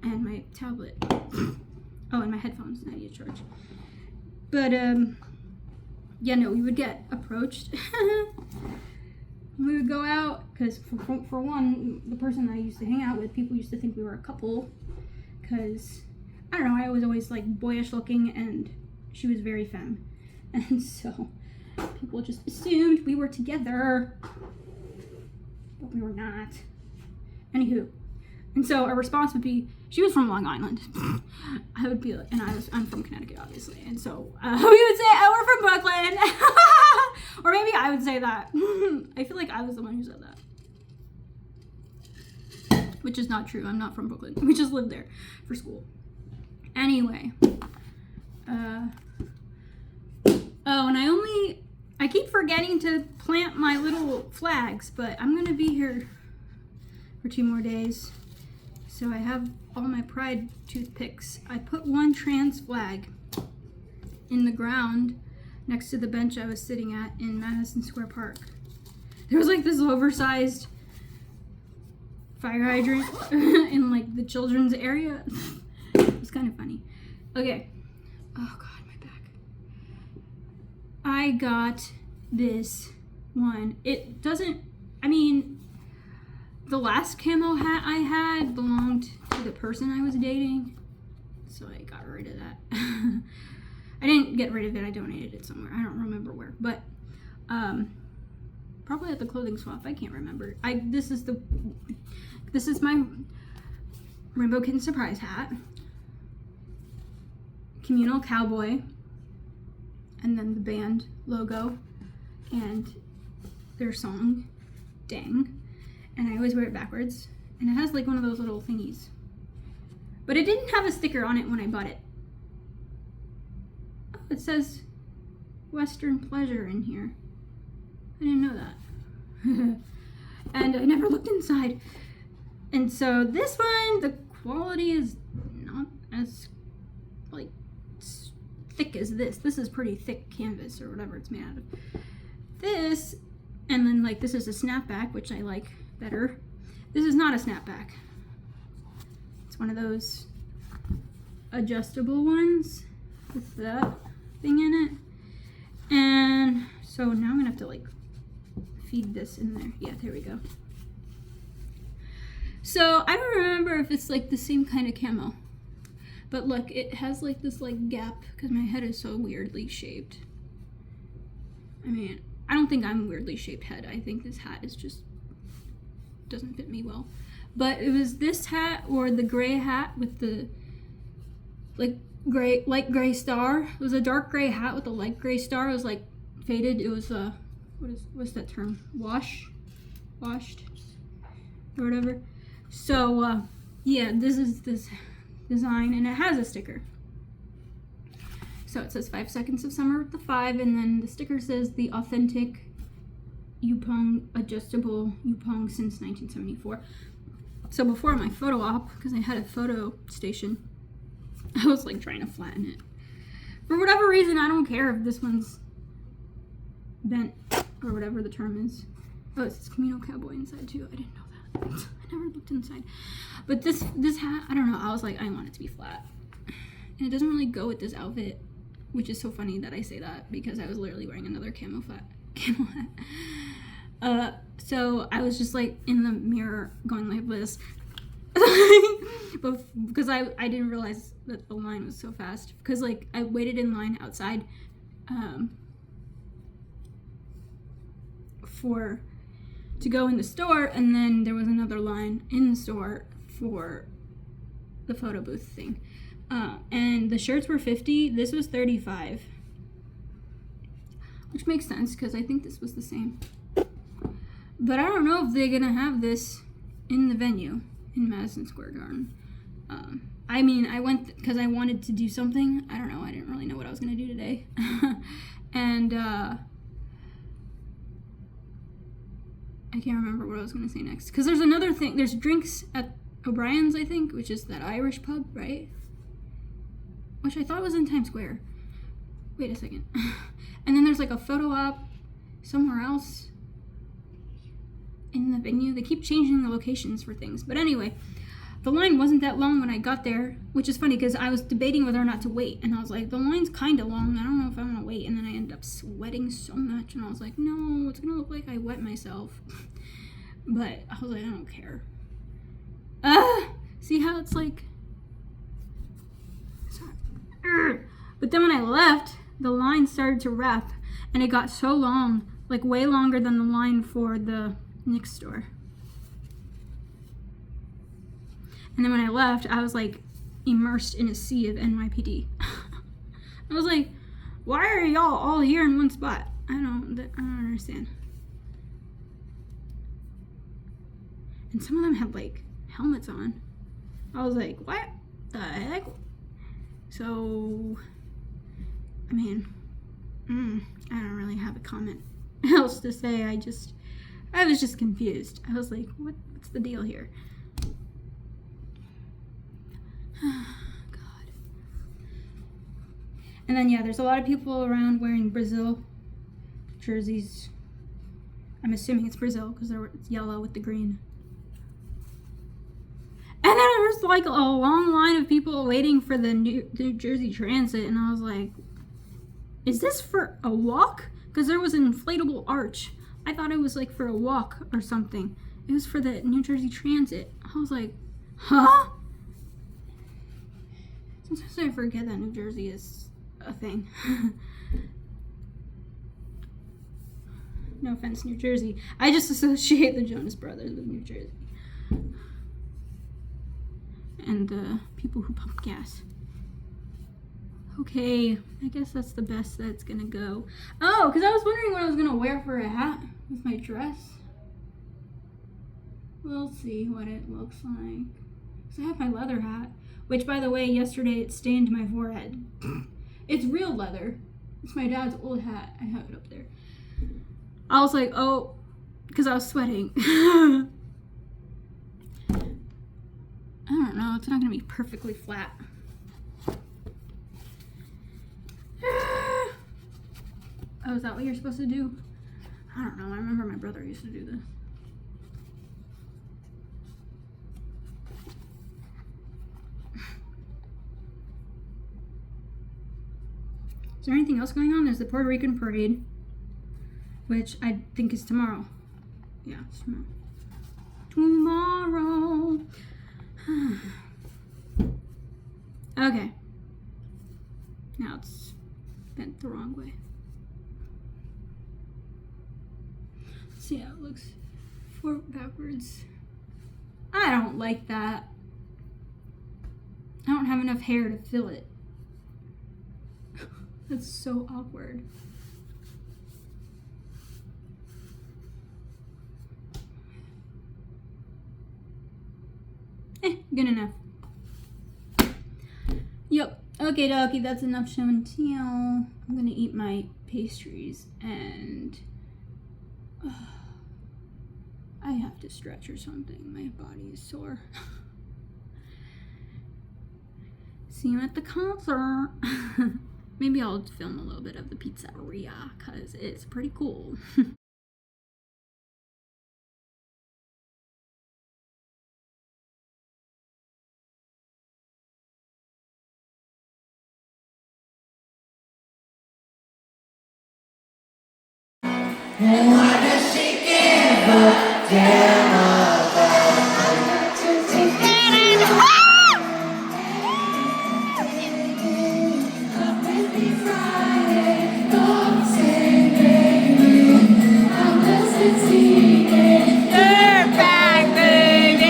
S1: and my tablet. Oh, and my headphones that I need to charge. But yeah, no, we would get approached. We would go out because for one, the person I used to hang out with, people used to think we were a couple because I don't know, I was always like boyish looking and she was very femme, and so people just assumed we were together, but we were not. Anywho, and so our response would be, she was from Long Island. I would be like, and I'm from Connecticut, obviously, and so we would say, oh, we're from Brooklyn. Or maybe I would say that. I feel like I was the one who said that, which is not true. I'm not from Brooklyn. We just lived there for school. Anyway, oh, and I keep forgetting to plant my little flags, but I'm gonna be here for 2 more days. So I have all my pride toothpicks. I put 1 trans flag in the ground next to the bench I was sitting at in Madison Square Park. There was like this oversized fire hydrant in like the children's area. It was kind of funny. Okay. Oh God, my back. I got this one. It doesn't, I mean, the last camo hat I had belonged to the person I was dating, so I got rid of that. I didn't get rid of it, I donated it somewhere. I don't remember where, but probably at the clothing swap. I can't remember. This is my Rainbow Kitten surprise hat. Communal Cowboy, and then the band logo and their song, Dang. And I always wear it backwards, and it has like one of those little thingies, but it didn't have a sticker on it when I bought it. Oh, it says Western Pleasure in here. I didn't know that. And I never looked inside. And so this one, the quality is not as like thick as this. This is pretty thick canvas or whatever it's made out of. This, and then like this is a snapback, which I like better. This is not a snapback. It's one of those adjustable ones with that thing in it. And so now I'm gonna have to like feed this in there. Yeah, there we go. So I don't remember if it's like the same kind of camo. But look, it has like this like gap because my head is so weirdly shaped. I mean, I don't think I'm a weirdly shaped head. I think this hat is just doesn't fit me well. But it was this hat or the gray hat with the like light gray star. It was a dark gray hat with a light gray star. It was like faded. It was what's that term? Washed or whatever. So yeah, this is this design and it has a sticker. So it says 5 seconds of summer with the 5, and then the sticker says the authentic Yupong adjustable Yupong since 1974. So before my photo op, because I had a photo station, I was like trying to flatten it. For whatever reason, I don't care if this one's bent or whatever the term is. Oh, it says Camino Cowboy inside too. I didn't know that. I never looked inside. But this hat, I don't know. I was like, I want it to be flat. And it doesn't really go with this outfit, which is so funny that I say that because I was literally wearing another camo hat. So I was just like in the mirror going like this. But because I didn't realize that the line was so fast. Because like I waited in line outside to go in the store, and then there was another line in the store for the photo booth thing. And the shirts were $50. This was $35. Which makes sense because I think this was the same. But I don't know if they're gonna have this in the venue in Madison Square Garden. I mean, I went because I wanted to do something. I don't know. I didn't really know what I was gonna do today. And I can't remember what I was gonna say next. Because there's another thing. There's drinks at O'Brien's, I think, which is that Irish pub, right? Which I thought was in Times Square. Wait a second. And then there's like a photo op somewhere else in the venue. They keep changing the locations for things. But anyway, the line wasn't that long when I got there, which is funny because I was debating whether or not to wait. And I was like, the line's kind of long. I don't know if I want to wait. And then I ended up sweating so much. And I was like, no, it's going to look like I wet myself. But I was like, I don't care. See how it's like... Sorry. But then when I left, the line started to wrap. And it got so long, like way longer than the line for the Knicks store. And then when I left, I was like immersed in a sea of NYPD. I was like, why are y'all all here in one spot? I don't understand. And some of them had like helmets on. I was like, what the heck? So, I mean, I don't really have a comment else to say. I was just confused. I was like, what's the deal here? God. And then, yeah, there's a lot of people around wearing Brazil jerseys. I'm assuming it's Brazil because it's yellow with the green. And then there's like a long line of people waiting for the New Jersey Transit. And I was like, is this for a walk? Because there was an inflatable arch. I thought it was like for a walk or something. It was for the New Jersey Transit. I was like, huh? Sometimes I forget that New Jersey is a thing. No offense, New Jersey. I just associate the Jonas Brothers with New Jersey. And the people who pump gas. Okay, I guess that's the best that's gonna go. Oh, because I was wondering what I was gonna wear for a hat with my dress. We'll see what it looks like. So I have my leather hat, which by the way, yesterday it stained my forehead. It's real leather. It's my dad's old hat. I have it up there. I was like, oh, because I was sweating. I don't know, it's not gonna be perfectly flat. Oh, is that what you're supposed to do? I don't know, I remember my brother used to do this. Is there anything else going on? There's the Puerto Rican parade, which I think is tomorrow. Yeah, it's tomorrow. tomorrow. Okay. Now it's bent the wrong way. See how it looks forward backwards. I don't like that. I don't have enough hair to fill it. That's so awkward. Good enough. Yep. Okay, dokie, that's enough show and tell. I'm gonna eat my pastries and I have to stretch or something. My body is sore. See you at the concert. Maybe I'll film a little bit of the pizzeria because it's pretty cool.
S2: And why does she give a damn about Come with me Friday, don't say baby, I'm just singing. You're back, baby.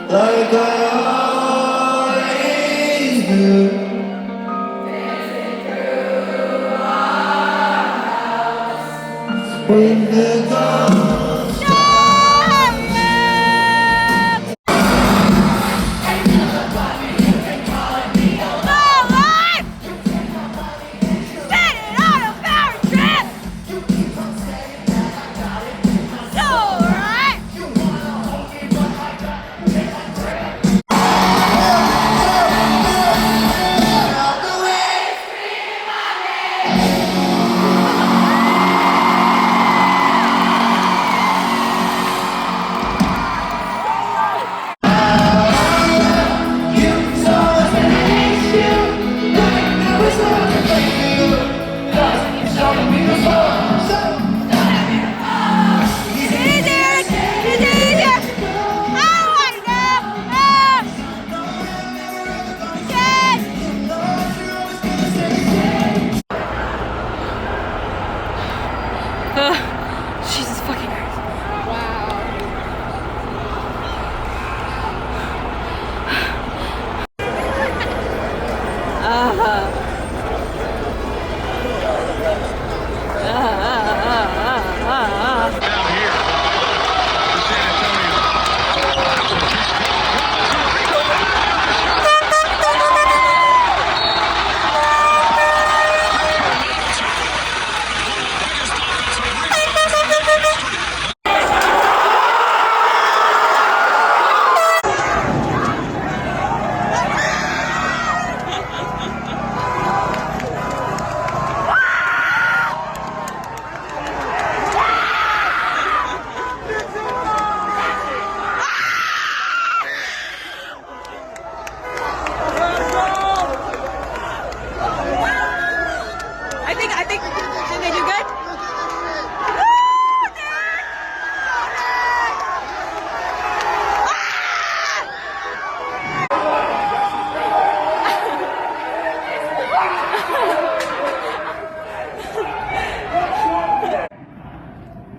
S2: Like I always do. When the dawn starts.
S1: Jesus fucking Christ.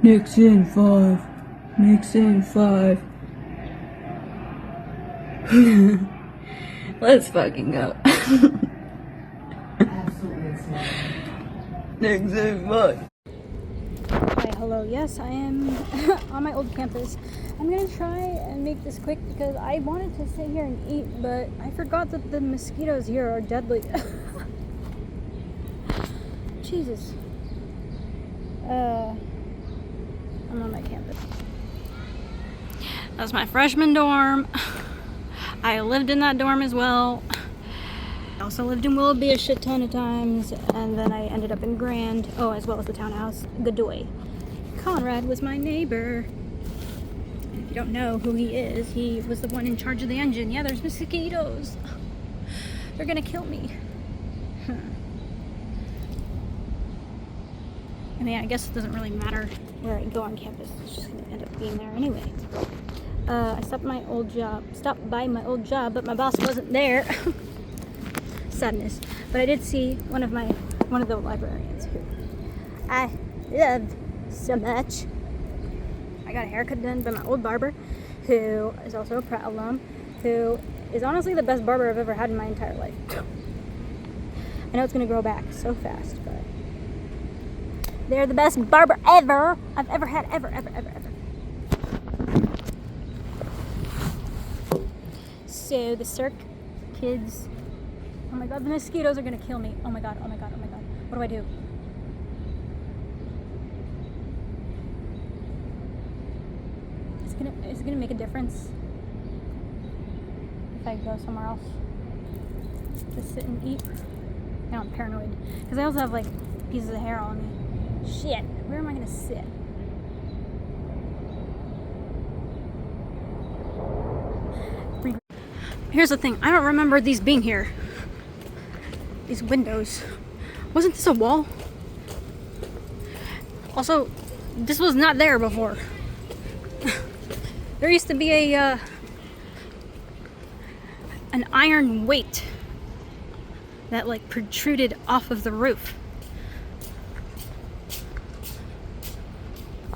S1: Knicks in 5. Knicks in 5. Let's fucking go. Knicks in 5. Hi, hello. Yes, I am on my old campus. I'm gonna try and make this quick because I wanted to sit here and eat, but I forgot that the mosquitoes here are deadly. Jesus. I'm on my campus. That's my freshman dorm. I lived in that dorm as well. I also lived in Willoughby a shit ton of times, and then I ended up in Grand. Oh, as well as the townhouse, Godoy. Conrad was my neighbor. And if you don't know who he is, he was the one in charge of the engine. Yeah, there's mosquitoes. They're gonna kill me. I mean, I guess it doesn't really matter where I go on campus. It's just gonna end up being there anyway. I stopped by my old job, but my boss wasn't there. Sadness. But I did see one of the librarians who I loved so much. I got a haircut done by my old barber, who is also a Pratt alum, who is honestly the best barber I've ever had in my entire life. I know it's gonna grow back so fast, but they're the best barber ever I've ever had, ever. So the Cirque kids. Oh my god, the mosquitoes are gonna kill me. Oh my god. What do I do? Is it gonna make a difference if I go somewhere else? Just sit and eat? Now I'm paranoid. Because I also have like pieces of hair on me. Shit, where am I gonna sit? Here's the thing, I don't remember these being here. These windows. Wasn't this a wall? Also, this was not there before. There used to be an iron weight that like protruded off of the roof.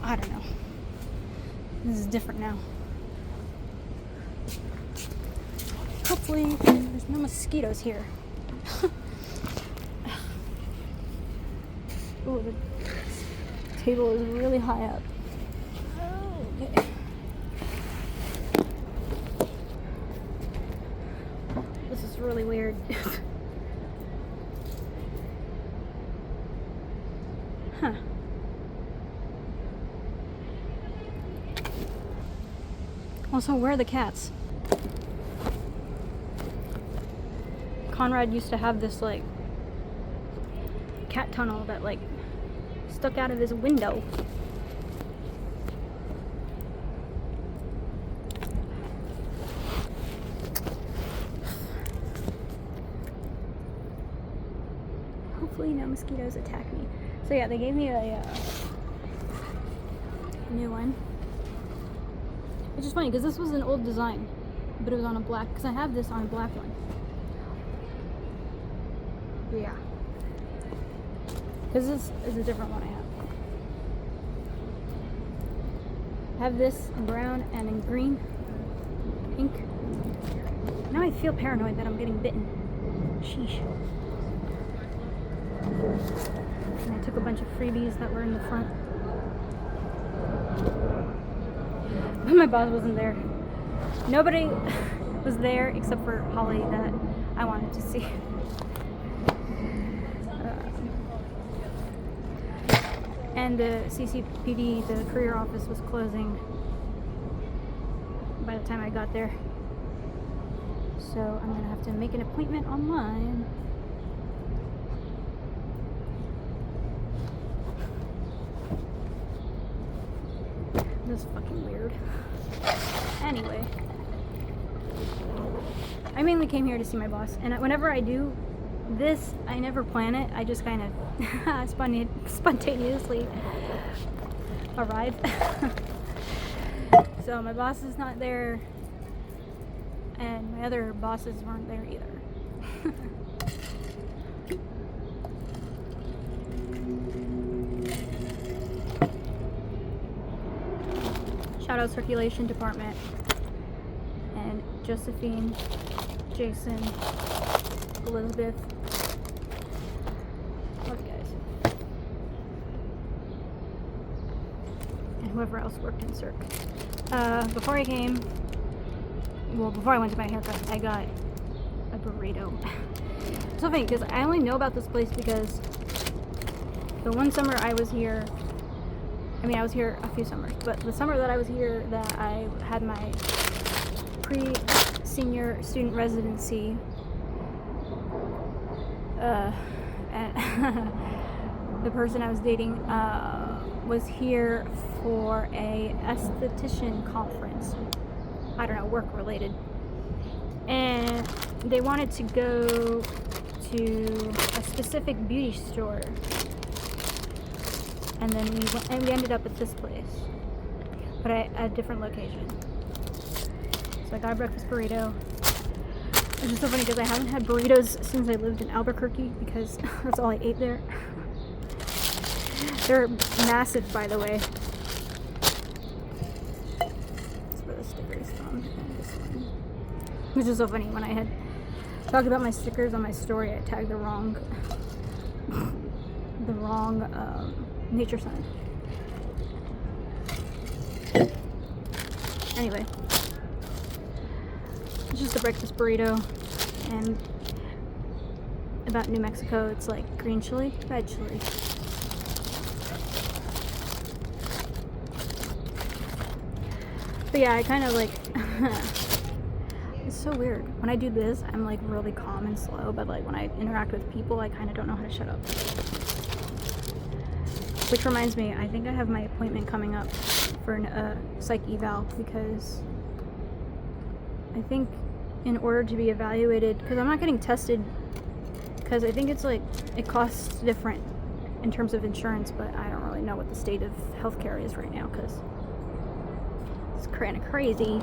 S1: I don't know. This is different now. Hopefully there's no mosquitoes here. Oh, the table is really high up. Okay. This is really weird. Huh. Also, where are the cats? Conrad used to have this like cat tunnel that like stuck out of his window. Hopefully no mosquitoes attack me. So yeah, they gave me a new one. Which is funny because this was an old design, but it was on a black, because I have this on a black one. Yeah. Because this is a different one I have. This in brown and in green. Pink. Now I feel paranoid that I'm getting bitten. Sheesh. And I took a bunch of freebies that were in the front. But my boss wasn't there. Nobody was there except for Holly that I wanted to see. And the CCPD, the career office, was closing by the time I got there. So I'm gonna have to make an appointment online. This is fucking weird. Anyway, I mainly came here to see my boss, and whenever I do this, I never plan it. I just kind of spontaneously arrive. So my boss is not there, and my other bosses weren't there either. out circulation department. And Josephine, Jason, Elizabeth. Love you guys. And whoever else worked in circ. Before I came, before I went to my haircut, I got a burrito. So funny, because I only know about this place because the one summer I was here, I was here a few summers, but the summer that I was here, that I had my pre-senior student residency, and the person I was dating was here for a esthetician conference. I don't know, work related. And they wanted to go to a specific beauty store. And then we ended up at this place, but at a different location. So I got a breakfast burrito. It's just so funny because I haven't had burritos since I lived in Albuquerque because that's all I ate there. They're massive, by the way. That's where the sticker is from. And this one. Which is so funny. When I had talked about my stickers on my story, I tagged the wrong nature sign. Anyway, it's just a breakfast burrito. And about New Mexico, it's like green chili, red chili. But yeah, I kind of like it's so weird. When I do this, I'm like really calm and slow, but like when I interact with people, I kind of don't know how to shut up. Which reminds me, I think I have my appointment coming up for a psych eval because I think in order to be evaluated, because I'm not getting tested, because I think it's like, it costs different in terms of insurance, but I don't really know what the state of healthcare is right now because it's kind of crazy.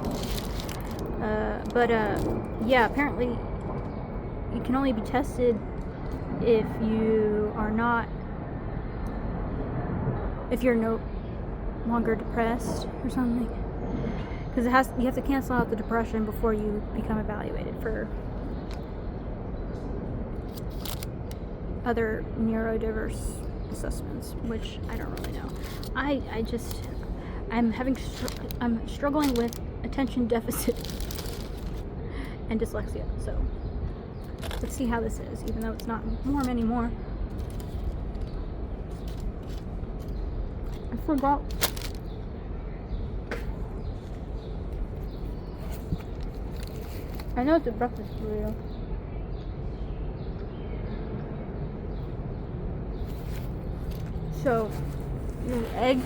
S1: Yeah, apparently you can only be tested if you are not, if you're no longer depressed or something, because you have to cancel out the depression before you become evaluated for other neurodiverse assessments, which I don't really know. I'm struggling with attention deficit and dyslexia, so let's see how this is, even though it's not warm anymore. I forgot. I know it's a breakfast burrito. So, egg,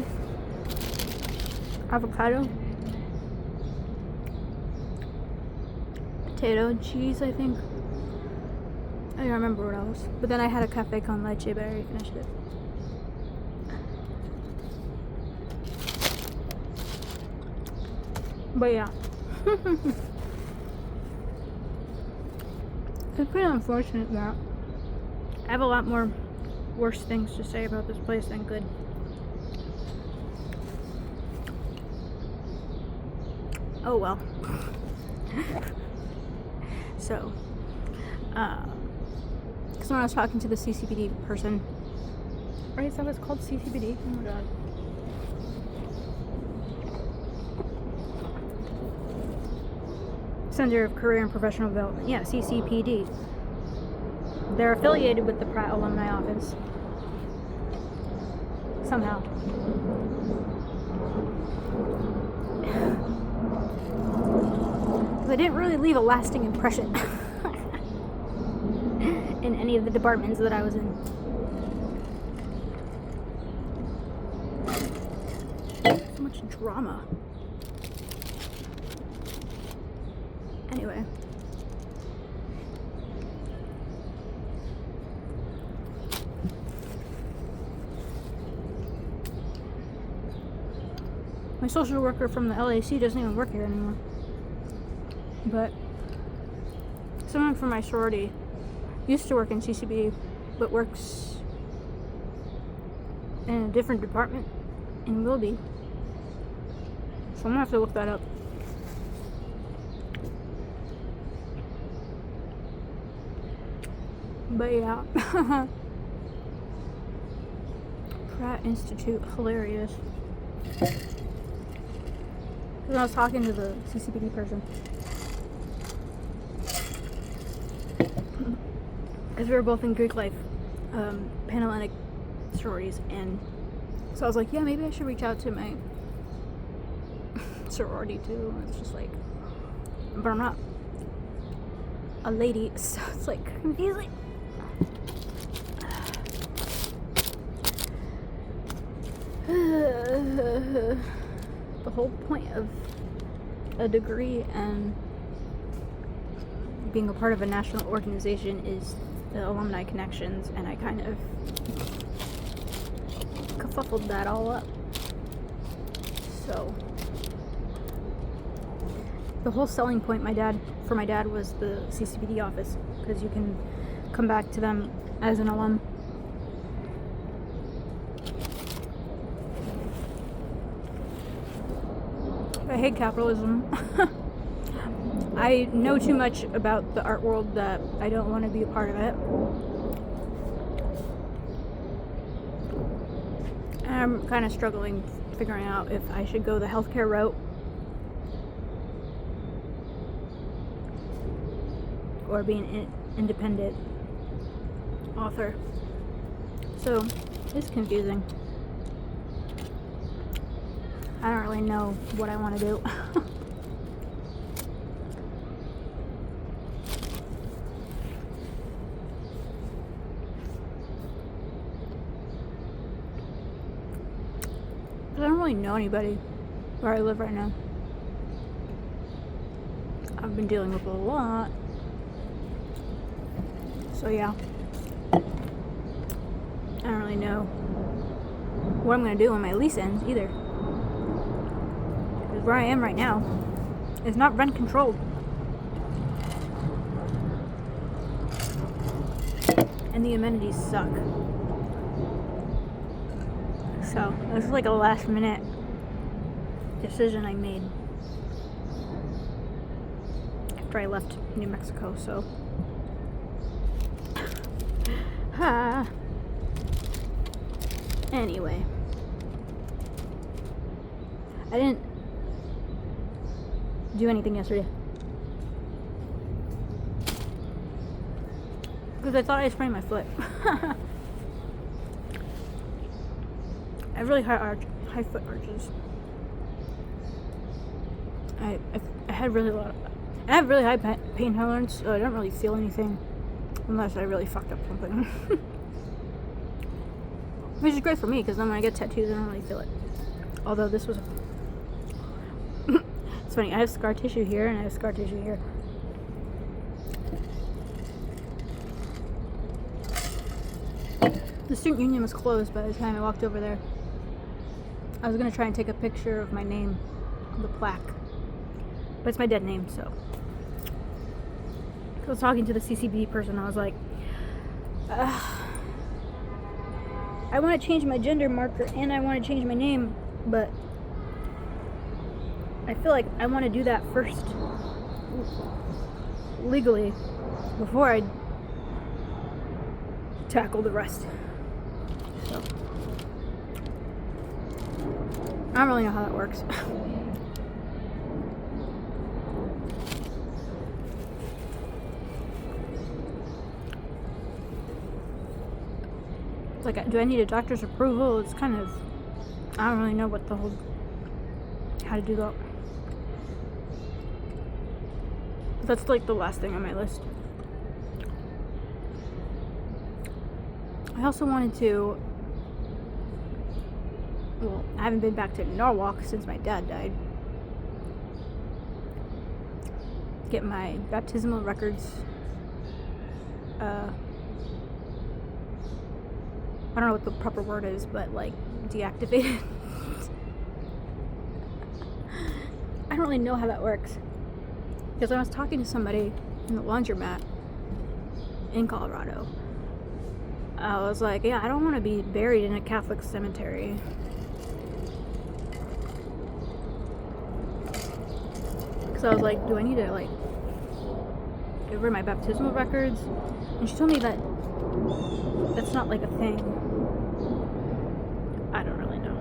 S1: avocado, potato and cheese, I think. I don't remember what else. But then I had a cafe con leche, but I already finished it. But yeah. It's pretty unfortunate that I have a lot more worse things to say about this place than good. Oh well. So, because when I was talking to the CCPD person, right, is that what it's called, CCPD? Oh my god. Center of Career and Professional Development. Yeah, CCPD. They're affiliated with the Pratt Alumni Office. Somehow. They didn't really leave a lasting impression in any of the departments that I was in. So much drama. Anyway. My social worker from the LAC doesn't even work here anymore. But someone from my sorority used to work in CCBD, but works in a different department and will be So I'm gonna have to look that up. But yeah. Pratt Institute, hilarious. When I was talking to the CCPD person, because we were both in Greek life, Panhellenic sororities, and so I was like, yeah, maybe I should reach out to my sorority too. And it's just like, but I'm not a lady, so it's like confusing. The whole point of a degree and being a part of a national organization is the alumni connections, and I kind of kerfuffled that all up. So the whole selling point for my dad was the CCPD office, because you can come back to them as an alum. I hate capitalism. I know too much about the art world that I don't want to be a part of it. And I'm kind of struggling figuring out if I should go the healthcare route or be an independent author. So it's confusing. I don't really know what I want to do. I don't really know anybody where I live right now. I've been dealing with a lot. So yeah. I don't really know what I'm going to do when my lease ends either. Because where I am right now is not rent controlled. And the amenities suck. So this is like a last minute decision I made after I left New Mexico. So anyway, I didn't do anything yesterday because I thought I sprained my foot. I have really high foot arches. I have really high pain tolerance, so I don't really feel anything unless I really fucked up something. Which is great for me, because then when I get tattoos, I don't really feel it. Although this was it's funny, I have scar tissue here and I have scar tissue here. The student union was closed by the time I walked over there. I was gonna try and take a picture of my name on the plaque, but it's my dead name, so. I was talking to the CCB person, I was like, I want to change my gender marker and I want to change my name, but I feel like I want to do that first, legally, before I tackle the rest. So. I don't really know how that works. It's like, do I need a doctor's approval? It's kind of, I don't really know what the whole, how to do that. That's like the last thing on my list. I also wanted to, well, I haven't been back to Norwalk since my dad died. Get my baptismal records, I don't know what the proper word is, but like deactivated. I don't really know how that works. Because when I was talking to somebody in the laundromat in Colorado, I was like, yeah, I don't want to be buried in a Catholic cemetery. So I was like, do I need to like get rid of my baptismal records? And she told me that that's not like a thing. I don't really know.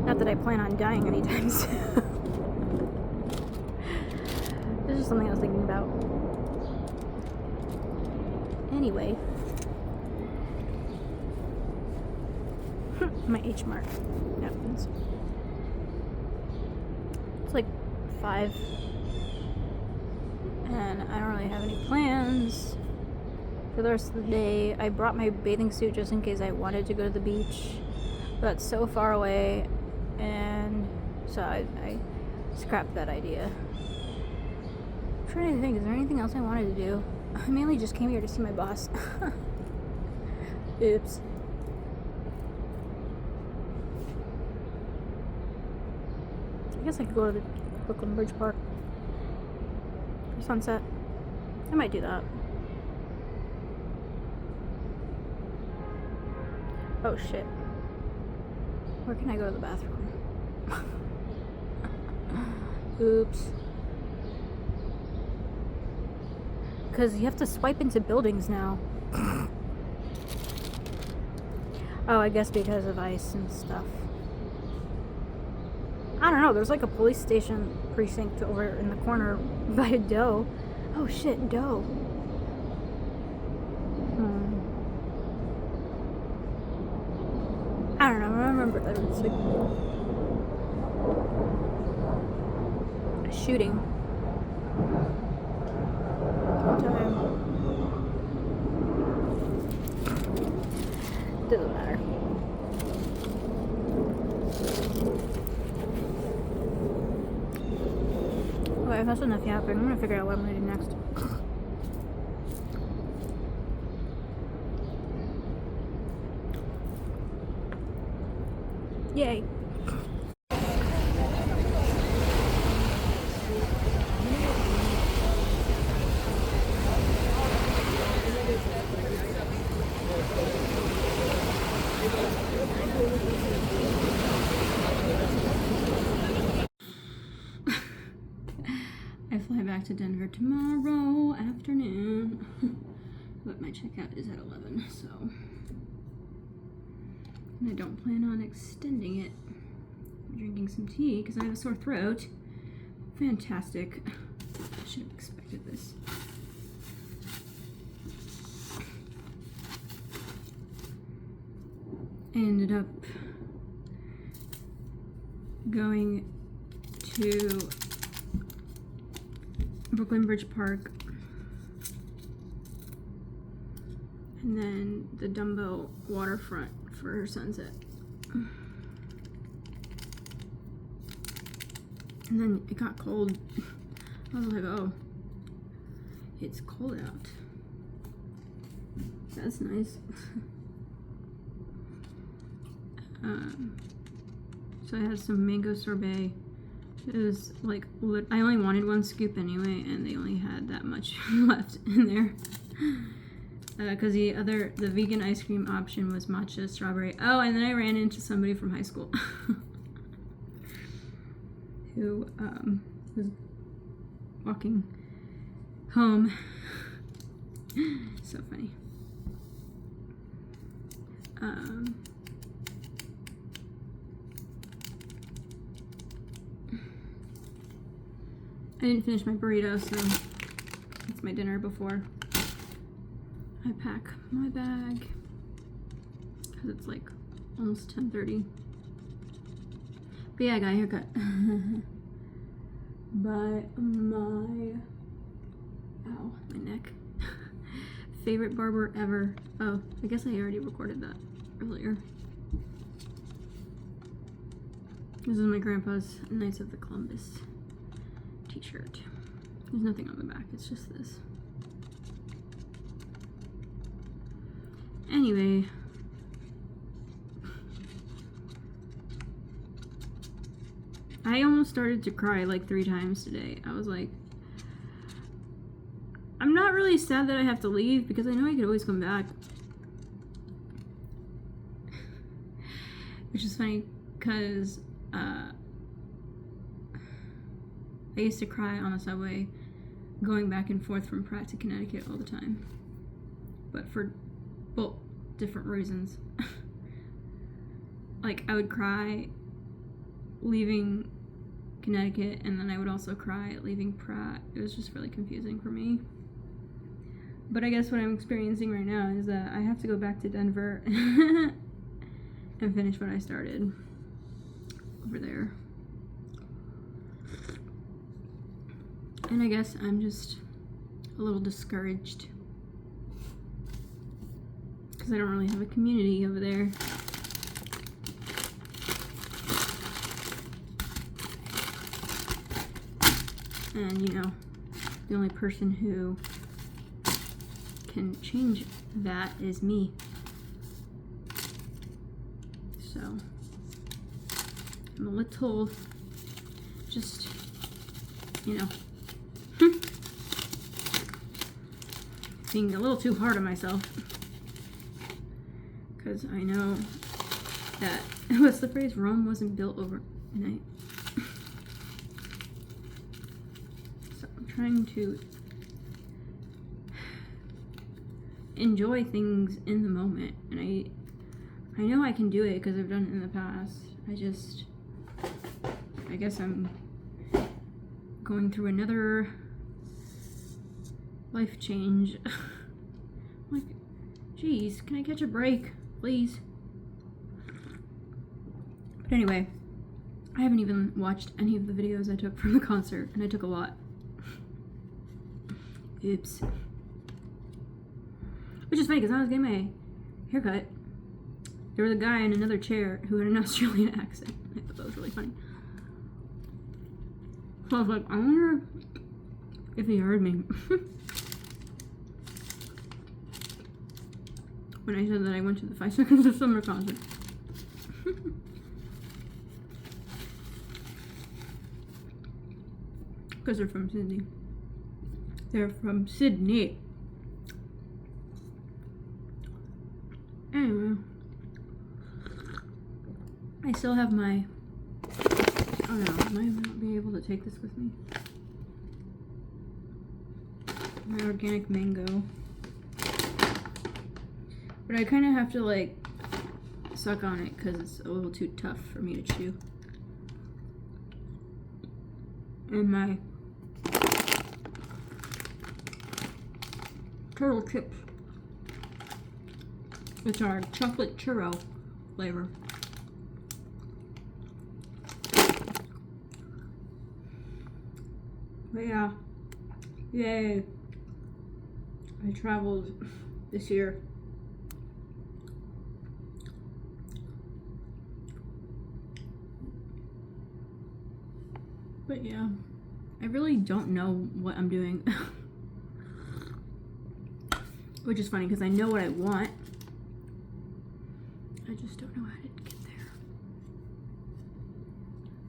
S1: Not that I plan on dying anytime soon. This is something I was thinking about. Anyway. My H mark napkins. It's like 5. And I don't really have any plans for the rest of the day. I brought my bathing suit just in case I wanted to go to the beach. But that's so far away. And so I scrapped that idea. I'm trying to think, is there anything else I wanted to do? I mainly just came here to see my boss. Oops. I guess I could go to the Brooklyn Bridge Park for sunset. I might do that. Oh shit. Where can I go to the bathroom? Oops. Because you have to swipe into buildings now. Oh, I guess because of ice and stuff. I don't know, there's like a police station precinct over in the corner by a doe. Oh shit, doe. I don't know, I remember that it's like a shooting. One time. Doesn't matter. Okay, that's enough yapping. I'm gonna figure out what I'm gonna do next. Yay. I fly back to Denver tomorrow afternoon, but my checkout is at 11, so and I don't plan on extending it. I'm drinking some tea because I have a sore throat. Fantastic. I should have expected this. I ended up going to Brooklyn Bridge Park and then the Dumbo waterfront for sunset. And then it got cold. I was like, oh, it's cold out. That's nice. So I had some mango sorbet. It was like, I only wanted 1 scoop anyway, and they only had that much left in there. Because the vegan ice cream option was matcha strawberry. Oh, and then I ran into somebody from high school who was walking home. So funny. I didn't finish my burrito, so it's my dinner before I pack my bag, because it's like almost 10:30. But yeah, I got a haircut by my neck. Favorite barber ever. Oh, I guess I already recorded that earlier. This is my grandpa's Knights of the Columbus t-shirt. There's nothing on the back, it's just this. Anyway, I almost started to cry like 3 times today. I was like, I'm not really sad that I have to leave because I know I could always come back. Which is funny because I used to cry on the subway going back and forth from Pratt to Connecticut all the time. But for both different reasons. Like, I would cry leaving Connecticut, and then I would also cry leaving Pratt. It was just really confusing for me. But I guess what I'm experiencing right now is that I have to go back to Denver and finish what I started over there. And I guess I'm just a little discouraged because I don't really have a community over there. And, you know, the only person who can change that is me. So, I'm a little, just, you know, being a little too hard on myself. Because I know that, what's the phrase? Rome wasn't built overnight. Trying to enjoy things in the moment, and I know I can do it because I've done it in the past. I guess I'm going through another life change. Like, geez, can I catch a break, please? But anyway, I haven't even watched any of the videos I took from the concert, and I took a lot. Oops. Which is funny because when I was getting my haircut, there was a guy in another chair who had an Australian accent. I thought that was really funny. So I was like, I wonder if he heard me. When I said that I went to the 5 Seconds of Summer concert. Because they're from Sydney. They're from Sydney. Anyway, I still have my, I don't know, I might not be able to take this with me. My organic mango. But I kind of have to like suck on it because it's a little too tough for me to chew. And my turtle chips, which are chocolate churro flavor. But yeah, yay! I traveled this year. But yeah, I really don't know what I'm doing. Which is funny because I know what I want. I just don't know how to get there.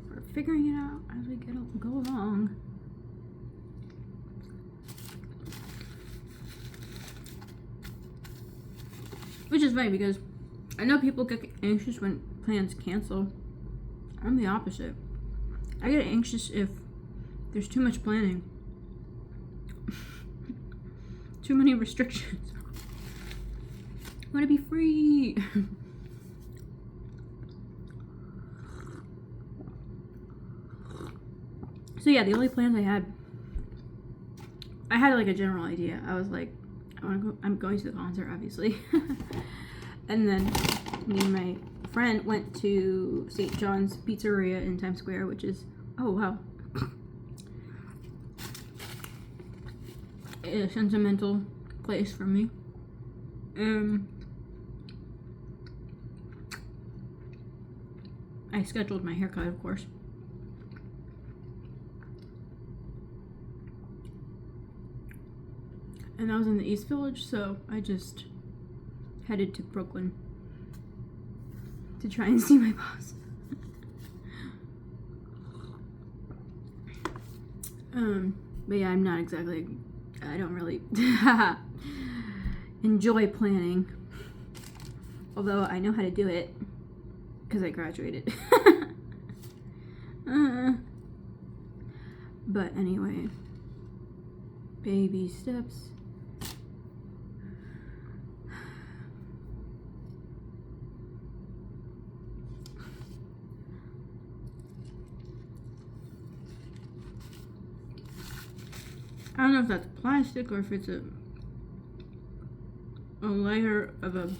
S1: We're figuring it out as we go along. Which is funny because I know people get anxious when plans cancel. I'm the opposite. I get anxious if there's too much planning. Too many restrictions. I want to be free. So yeah, the only plans I had like a general idea. I was like, I'm going to the concert, obviously. And then me and my friend went to St. John's Pizzeria in Times Square, which is, oh wow, a sentimental place for me. I scheduled my haircut, of course. And I was in the East Village, so I just headed to Brooklyn to try and see my boss. But yeah, I'm not exactly, I don't really enjoy planning. Although I know how to do it because I graduated. But anyway, baby steps. I don't know if that's plastic or if it's a layer of a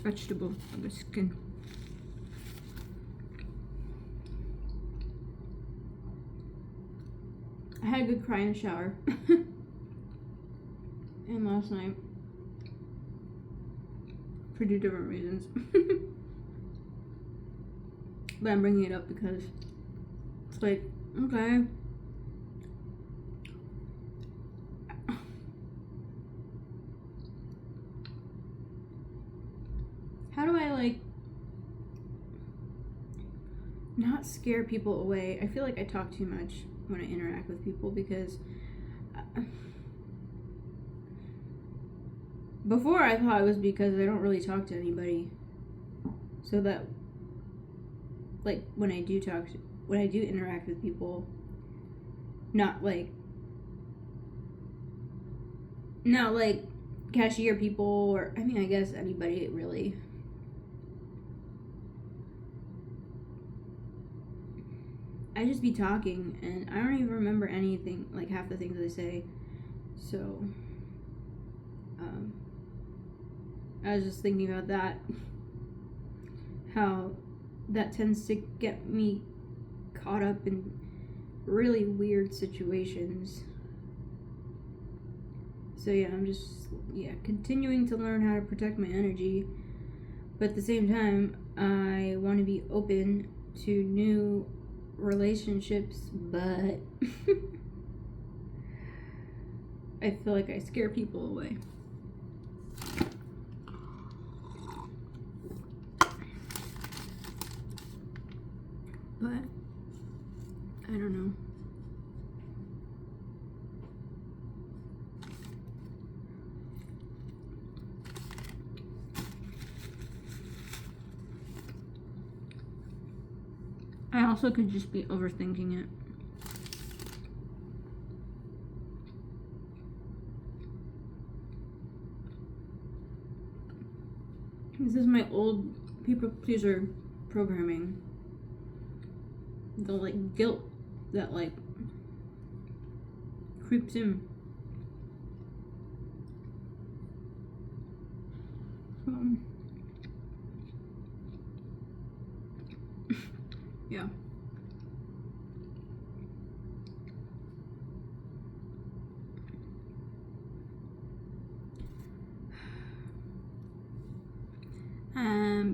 S1: vegetable, of a skin. I had a good cry in the shower. And last night. For 2 different reasons. But I'm bringing it up because it's like, okay. How do I like not scare people away? I feel like I talk too much when I interact with people because before I thought it was because I don't really talk to anybody, so that like when I do interact with people, not like cashier people, or I mean I guess anybody really. I just be talking and I don't even remember anything, like half the things I say. So I was just thinking about that, how that tends to get me caught up in really weird situations. So yeah, I'm just continuing to learn how to protect my energy, but at the same time I want to be open to new relationships, but I feel like I scare people away. But I don't know. I also could just be overthinking it. This is my old people pleaser programming. The like guilt that like creeps in. Yeah.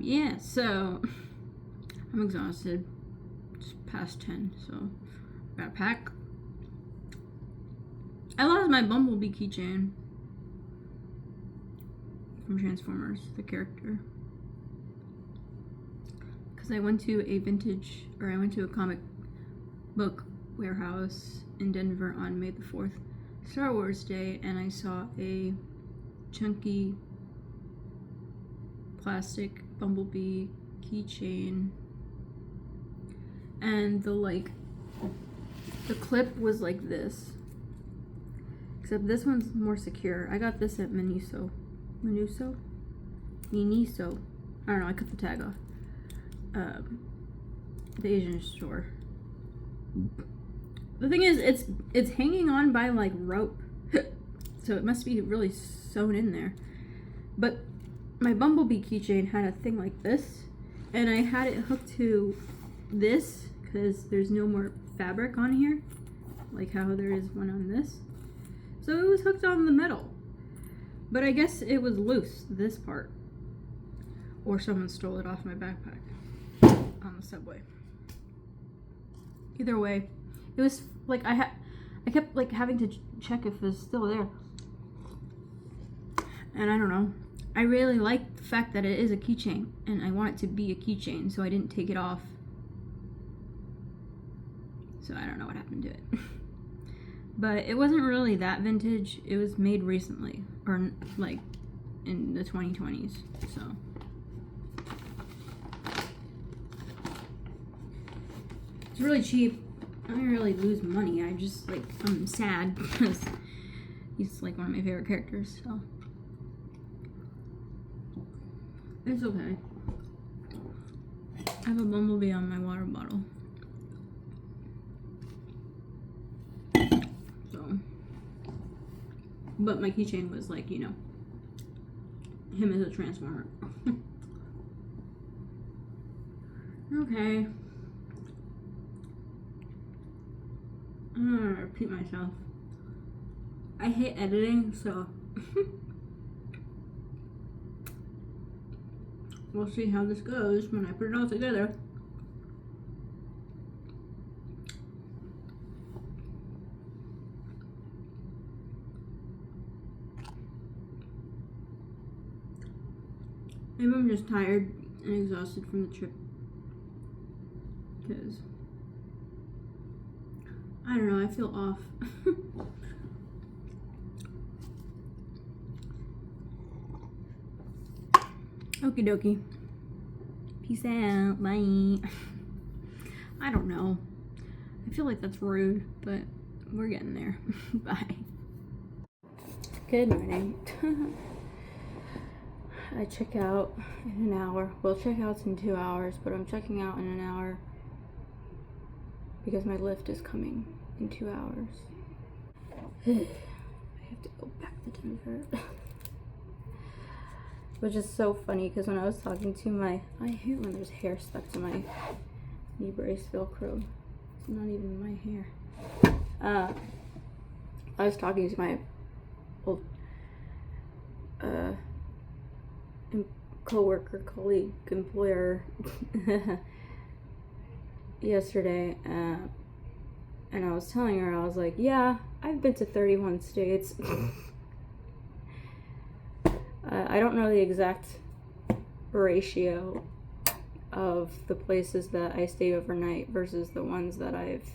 S1: Yeah, so I'm exhausted. It's past 10, so I gotta pack. I lost my Bumblebee keychain from Transformers, the character. Because I went to a comic book warehouse in Denver on May the 4th, Star Wars Day, and I saw a chunky plastic Bumblebee keychain, and the clip was like this, except this one's more secure. I got this at Miniso. I don't know, I cut the tag off. The Asian store. The thing is, it's hanging on by like rope, so it must be really sewn in there. But my Bumblebee keychain had a thing like this, and I had it hooked to this because there's no more fabric on here, like how there is one on this. So it was hooked on the metal, but I guess it was loose, this part, or someone stole it off my backpack on the subway. Either way, it was like I kept like having to check if it was still there, and I don't know. I really like the fact that it is a keychain, and I want it to be a keychain, so I didn't take it off. So I don't know what happened to it. But it wasn't really that vintage. It was made recently, or like in the 2020s, so. It's really cheap. I don't really lose money. I just, like, I'm sad because he's, like, one of my favorite characters, so. It's okay. I have a bumblebee on my water bottle. So. But my keychain was, like, you know, him as a transformer. Okay. I'm gonna repeat myself. I hate editing, so we'll see how this goes when I put it all together. Maybe I'm just tired and exhausted from the trip. Because I don't know, I feel off. Okie dokie. Peace out. Bye. I don't know. I feel like that's rude, but we're getting there. Bye. Good morning. I check out in an hour. Well, checkout's in 2 hours, but I'm checking out in an hour because my lift is coming in 2 hours. I have to go back to Denver. Which is so funny because when I was talking to my, I hate when there's hair stuck to my knee brace Velcro. It's not even my hair. I was talking to my old co-worker, colleague, employer yesterday, and I was telling her, I was like, yeah, I've been to 31 states. I don't know the exact ratio of the places that I stay overnight versus the ones that I've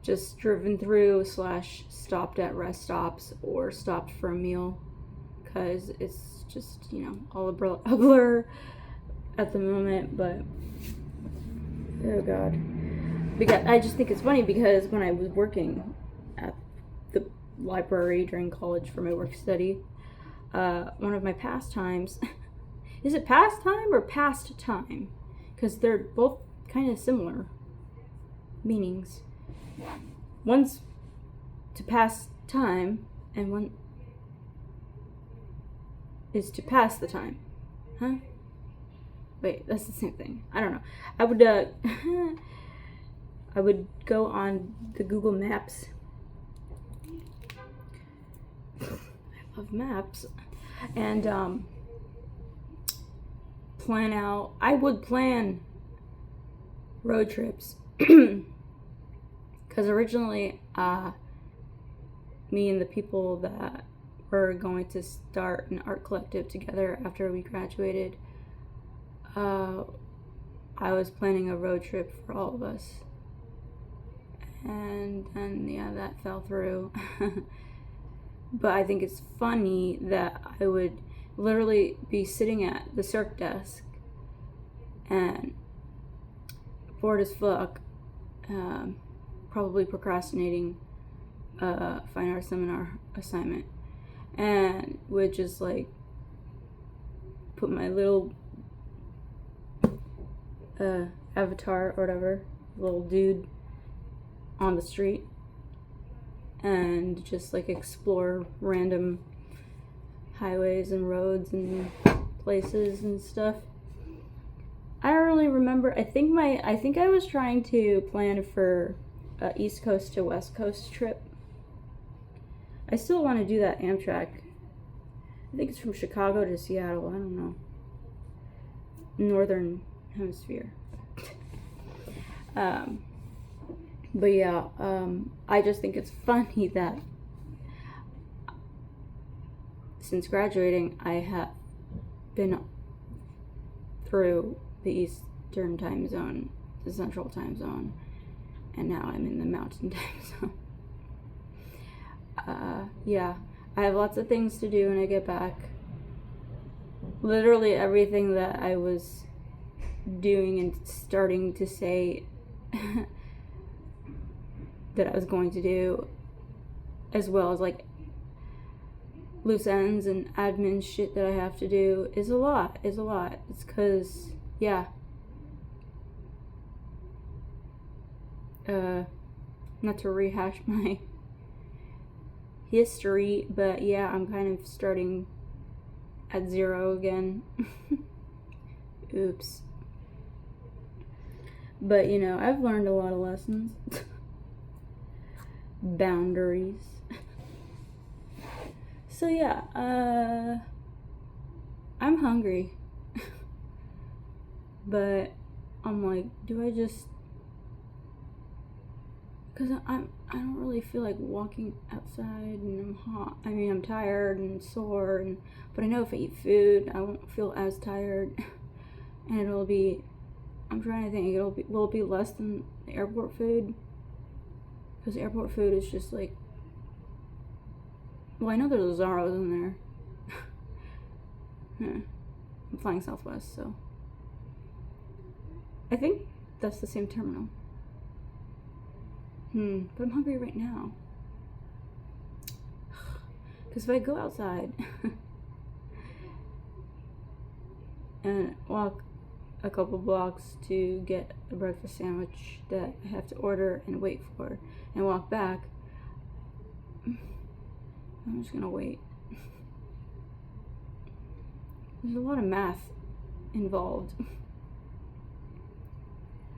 S1: just driven through / stopped at rest stops or stopped for a meal, because it's just, you know, all a blur at the moment. But oh god, because I just think it's funny because when I was working at the library during college for my work study, one of my pastimes, is it pastime or past time? Because they're both kind of similar meanings. One's to pass time, and one is to pass the time. Huh? Wait, that's the same thing. I don't know. I would go on the Google Maps. I love maps. And I would plan road trips. Because originally, me and the people that were going to start an art collective together after we graduated, I was planning a road trip for all of us. And then, yeah, that fell through. But I think it's funny that I would literally be sitting at the circ desk and bored as fuck, probably procrastinating a fine art seminar assignment, and would just like put my little avatar or whatever, little dude, on the street and just like explore random highways and roads and places and stuff. I don't really remember. I think I was trying to plan for a East Coast to West Coast trip. I still want to do that Amtrak. I think it's from Chicago to Seattle. I don't know. Northern Hemisphere. But yeah, I just think it's funny that since graduating, I have been through the Eastern time zone, the Central time zone, and now I'm in the Mountain time zone. Yeah, I have lots of things to do when I get back. Literally everything that I was doing and starting to say that I was going to do, as well as like loose ends and admin shit that I have to do, is a lot. It's because, yeah. Not to rehash my history, but yeah, I'm kind of starting at zero again. Oops. But, you know, I've learned a lot of lessons. Boundaries. So yeah, I'm hungry. But I'm like, do I just, because I don't really feel like walking outside, and I'm hot. I mean, I'm tired and sore, but I know if I eat food, I won't feel as tired, and it'll be, I'm trying to think, will it be less than the airport food? Because airport food is just like, well, I know there's a Zaros in there. I'm flying Southwest, so I think that's the same terminal. But I'm hungry right now. Because if I go outside and walk a couple blocks to get a breakfast sandwich that I have to order and wait for, and walk back, I'm just gonna wait. There's a lot of math involved.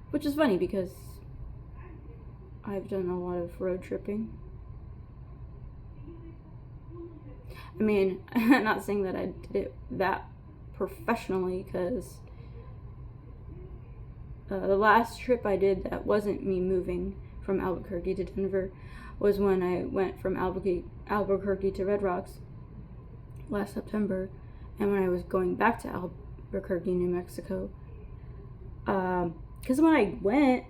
S1: Which is funny because I've done a lot of road tripping. I mean, I'm not saying that I did it that professionally, because the last trip I did that wasn't me moving from Albuquerque to Denver was when I went from Albuquerque to Red Rocks last September, and when I was going back to Albuquerque, New Mexico. Because when I went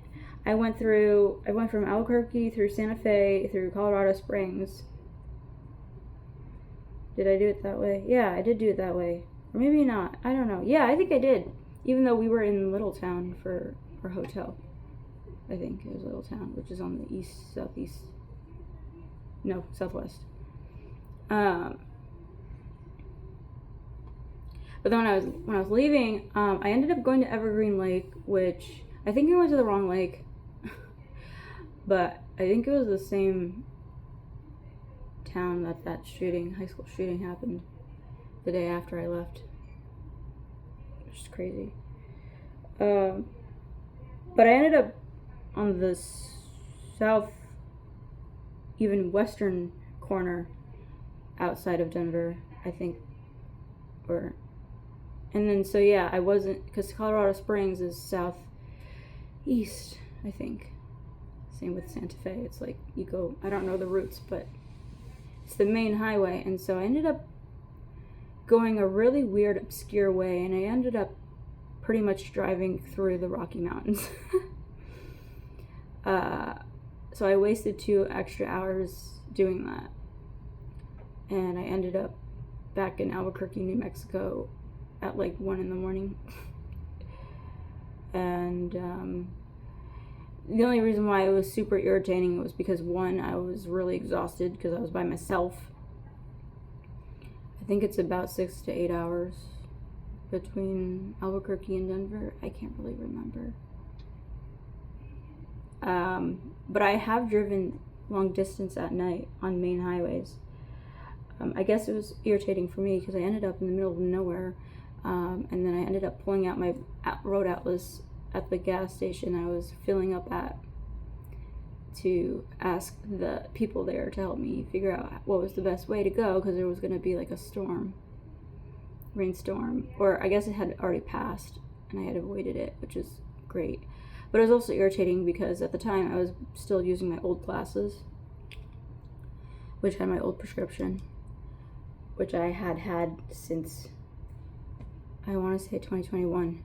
S1: from Albuquerque through Santa Fe, through Colorado Springs. Did I do it that way? Yeah, I did do it that way. Or maybe not. I don't know. Yeah, I think I did. Even though we were in Littletown for our hotel. I think it was Littletown, which is on the southwest. But then when I was leaving, I ended up going to Evergreen Lake, which I think I went to the wrong lake. But I think it was the same town that high school shooting happened the day after I left. Which is crazy. But I ended up on the south, even western corner outside of Denver, I think. And then, so yeah, I wasn't, because Colorado Springs is southeast, I think. Same with Santa Fe. It's like you go, I don't know the routes, but it's the main highway. And so I ended up going a really weird, obscure way, and I ended up pretty much driving through the Rocky Mountains. So I wasted 2 extra hours doing that. And I ended up back in Albuquerque, New Mexico at like 1 a.m. And the only reason why it was super irritating was because, one, I was really exhausted because I was by myself. I think it's about 6 to 8 hours between Albuquerque and Denver. I can't really remember. But I have driven long distance at night on main highways. I guess it was irritating for me because I ended up in the middle of nowhere, and then I ended up pulling out my road atlas at the gas station I was filling up at to ask the people there to help me figure out what was the best way to go, because there was going to be like a rainstorm, or I guess it had already passed and I had avoided it, which is great. But it was also irritating because at the time I was still using my old glasses, which had my old prescription, which I had since, I want to say 2021.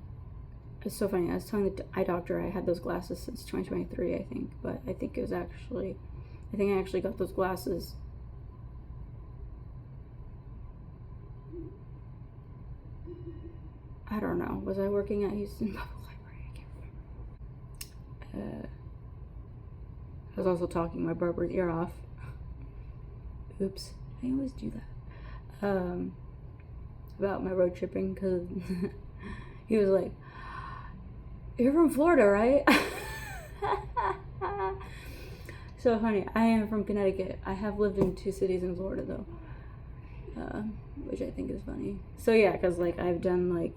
S1: It's so funny. I was telling the eye doctor I had those glasses since 2023, I think. But I think I actually got those glasses I don't know. Was I working at Houston Public Library? I can't remember.
S3: I was also talking my barber's ear off. Oops, I always do that. About my road tripping, because he was like, "You're from Florida, right?" So funny. I am from Connecticut. I have lived in 2 cities in Florida though, which I think is funny. So yeah, because like I've done like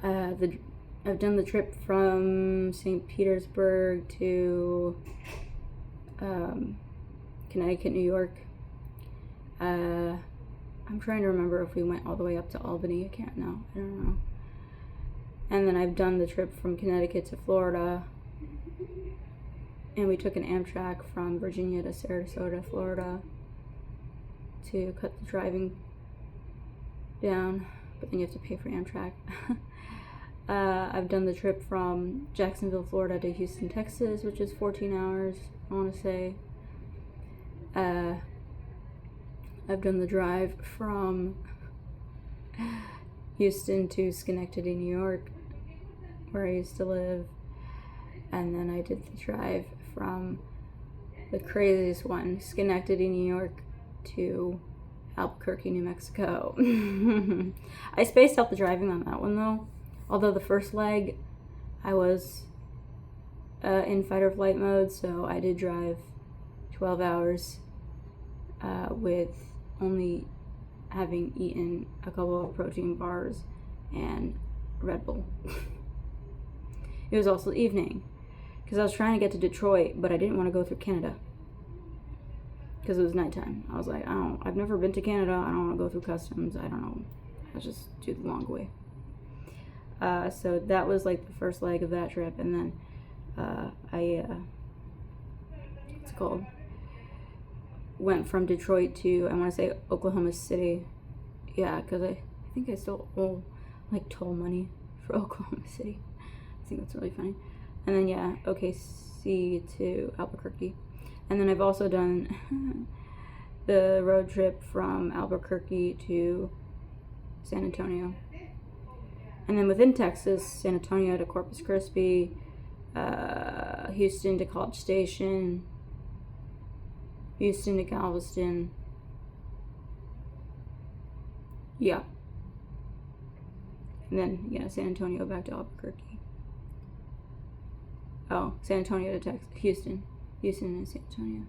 S3: I've done the trip from St. Petersburg to Connecticut, New York. I'm trying to remember if we went all the way up to Albany. I can't know. I don't know. And then I've done the trip from Connecticut to Florida. And we took an Amtrak from Virginia to Sarasota, Florida, to cut the driving down. But then you have to pay for Amtrak. I've done the trip from Jacksonville, Florida to Houston, Texas, which is 14 hours, I want to say. I've done the drive from Houston to Schenectady, New York, where I used to live. And then I did the drive from the craziest one, Schenectady, New York, to Albuquerque, New Mexico. I spaced out the driving on that one though. Although the first leg, I was in fight or flight mode, so I did drive 12 hours with only having eaten a couple of protein bars and Red Bull. It was also evening, because I was trying to get to Detroit, but I didn't want to go through Canada, because it was nighttime. I was like, I've never been to Canada, I don't want to go through customs, I don't know, let's just do the long way. So that was like the first leg of that trip, and then what's it called? Went from Detroit to, I want to say, Oklahoma City. Yeah, because I think I still owe like toll money for Oklahoma City. I think that's really funny. And then yeah, OKC to Albuquerque. And then I've also done the road trip from Albuquerque to San Antonio. And then within Texas, San Antonio to Corpus Christi, Houston to College Station, Houston to Galveston. Yeah. And then, yeah, San Antonio back to Albuquerque. Oh, San Antonio to Houston. Houston and San Antonio.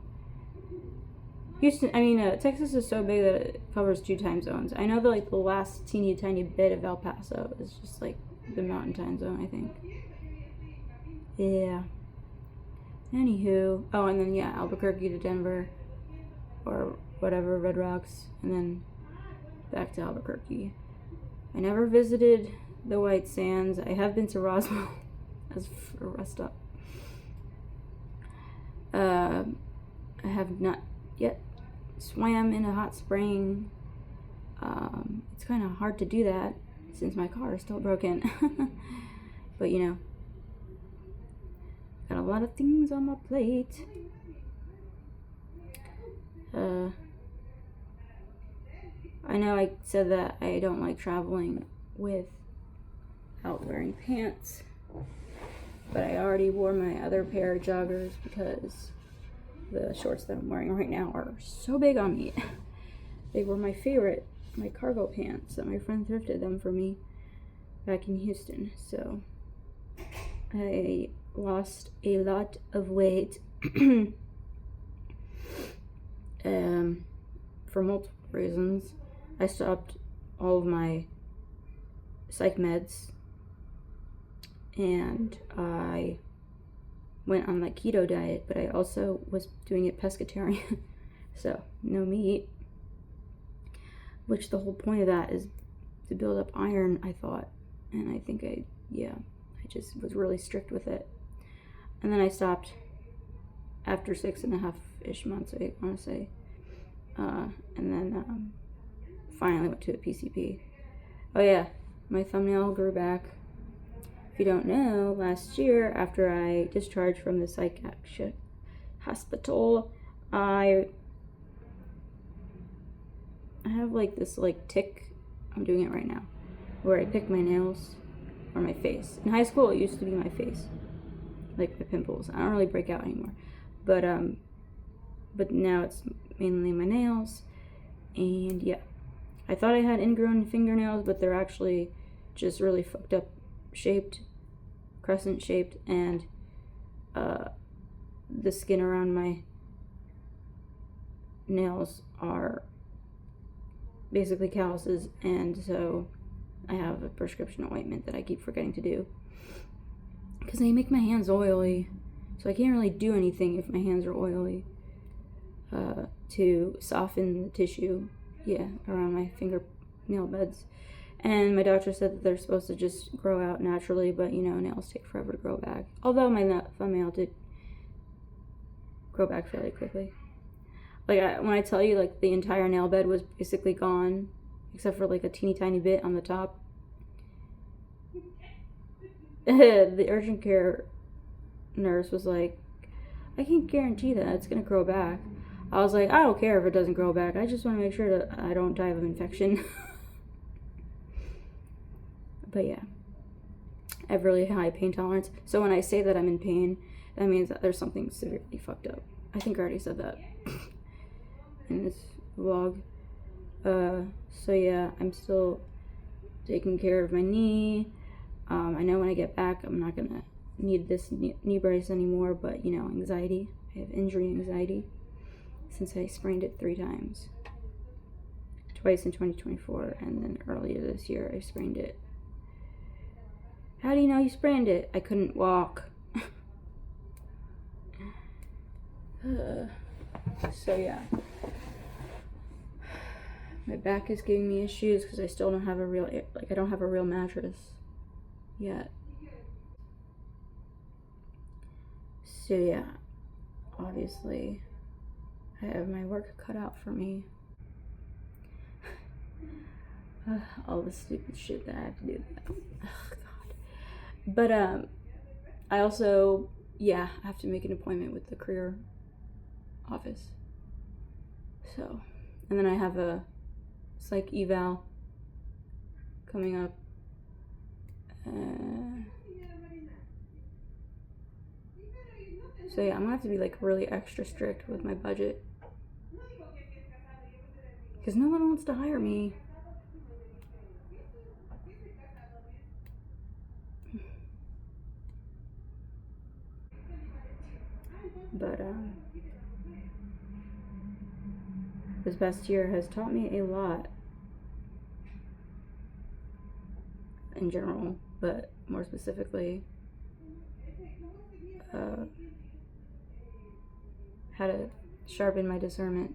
S3: Texas is so big that it covers 2 time zones. I know that like the last teeny tiny bit of El Paso is just like the mountain time zone, I think. Yeah. Anywho. Oh, and then yeah, Albuquerque to Denver. Or whatever, Red Rocks. And then back to Albuquerque. I never visited the White Sands. I have been to Roswell as a rest stop. I have not yet swam in a hot spring. It's kind of hard to do that since my car is still broken. But you know, got a lot of things on my plate. I know I said that I don't like traveling without wearing pants, but I already wore my other pair of joggers because the shorts that I'm wearing right now are so big on me. They were my favorite, my cargo pants that my friend thrifted them for me back in Houston. So I lost a lot of weight for multiple reasons. I stopped all of my psych meds, and I went on the keto diet, but I also was doing it pescatarian, so no meat, which the whole point of that is to build up iron, I thought, and I think I just was really strict with it. And then I stopped after 6.5-ish months, I want to say, and then finally went to a PCP. Oh yeah, my thumbnail grew back. If you don't know, last year after I discharged from the psychiatric hospital, I have like this like tick. I'm doing it right now, where I pick my nails or my face. In high school, it used to be my face, like my pimples. I don't really break out anymore, but now it's mainly my nails. And yeah, I thought I had ingrown fingernails, but they're actually just really fucked up shaped, crescent shaped, and the skin around my nails are basically calluses, and so I have a prescription ointment that I keep forgetting to do because they make my hands oily, so I can't really do anything if my hands are oily to soften the tissue, around my fingernail beds. And my doctor said that they're supposed to just grow out naturally, but nails take forever to grow back. Although my thumbnail did grow back fairly quickly. Like, when I tell you, like, the entire nail bed was basically gone, except for, like, a teeny tiny bit on the top. The urgent care nurse was like, I can't guarantee that it's going to grow back. I was like, I don't care if it doesn't grow back. I just want to make sure that I don't die of infection. But yeah, I have really high pain tolerance. So when I say that I'm in pain, that means that there's something severely fucked up. I think I already said that in this vlog. So yeah, I'm still taking care of my knee. I know when I get back, I'm not gonna need this knee brace anymore, but anxiety. I have injury anxiety since I sprained it 3 times. Twice in 2024, and then earlier this year I sprained it. How do you know you sprained it? I couldn't walk. So yeah. My back is giving me issues because I still don't have a real, I don't have a real mattress yet. So yeah, obviously I have my work cut out for me. All the stupid shit that I have to do. Oh god. But I also, have to make an appointment with the career office. So, and then I have a psych eval coming up. So yeah, I'm gonna have to be like really extra strict with my budget because no one wants to hire me. But this past year has taught me a lot in general, but more specifically how to sharpen my discernment,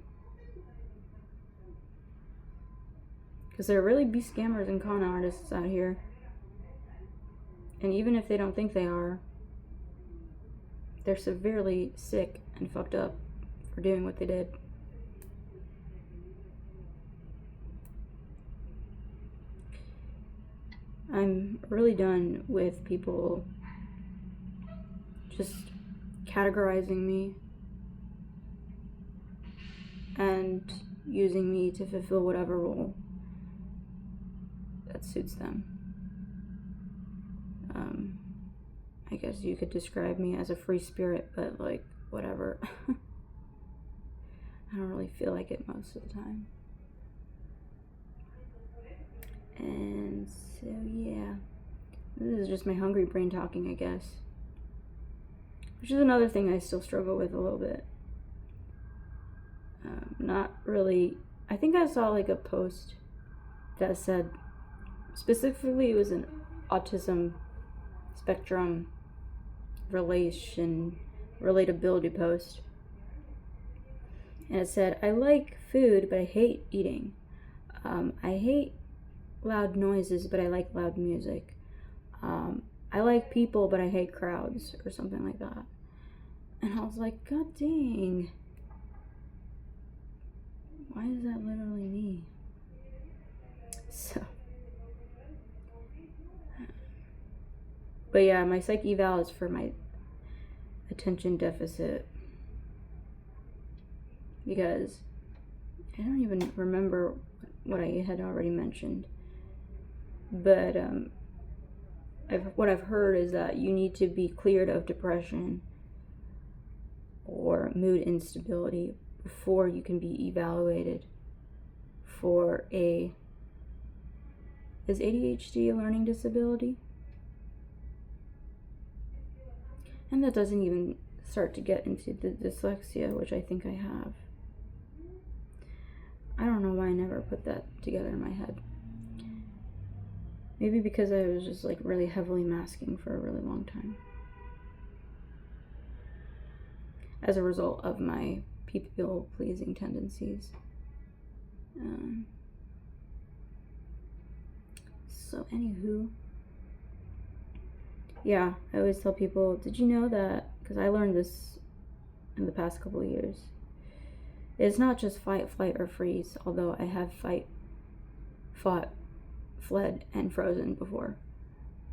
S3: because there really be scammers and con artists out here, and even if they don't think they are, they're severely sick and fucked up for doing what they did. I'm really done with people just categorizing me and using me to fulfill whatever role that suits them. I guess you could describe me as a free spirit, but like, whatever. I don't really feel like it most of the time. And so yeah, this is just my hungry brain talking, I guess, which is another thing I still struggle with a little bit. Not really. I think I saw like a post that said, specifically it was an autism spectrum relatability post, and it said, I like food but I hate eating. I hate loud noises but I like loud music. I like people but I hate crowds, or something like that. And I was like, god dang, why is that literally me? So, but yeah, my psych eval is for my attention deficit, because I don't even remember what I had already mentioned, but I what I've heard is that you need to be cleared of depression or mood instability before you can be evaluated for is ADHD a learning disability? And that doesn't even start to get into the dyslexia, which I think I have. I don't know why I never put that together in my head. Maybe because I was just like really heavily masking for a really long time. As a result of my people pleasing tendencies. So anywho, yeah, I always tell people, did you know that, because I learned this in the past couple of years, it's not just fight, flight, or freeze, although I have fought, fled, and frozen before.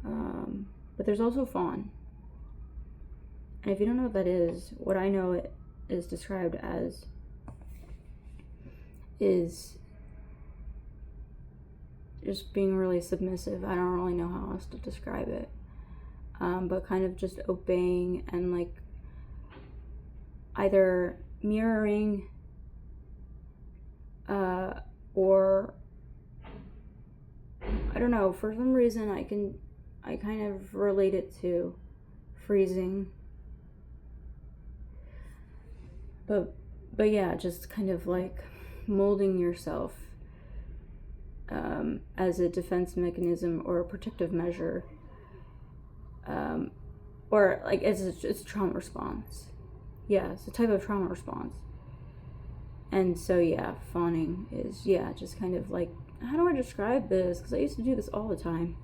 S3: But there's also fawn. And if you don't know what that is, what I know it is described as is just being really submissive. I don't really know how else to describe it. But kind of just obeying and like either mirroring or I don't know, for some reason I kind of relate it to freezing. But yeah, just kind of like molding yourself as a defense mechanism or a protective measure, or like it's a trauma response. Yeah, it's a type of trauma response. And so yeah, fawning is just kind of like, how do I describe this? Because I used to do this all the time.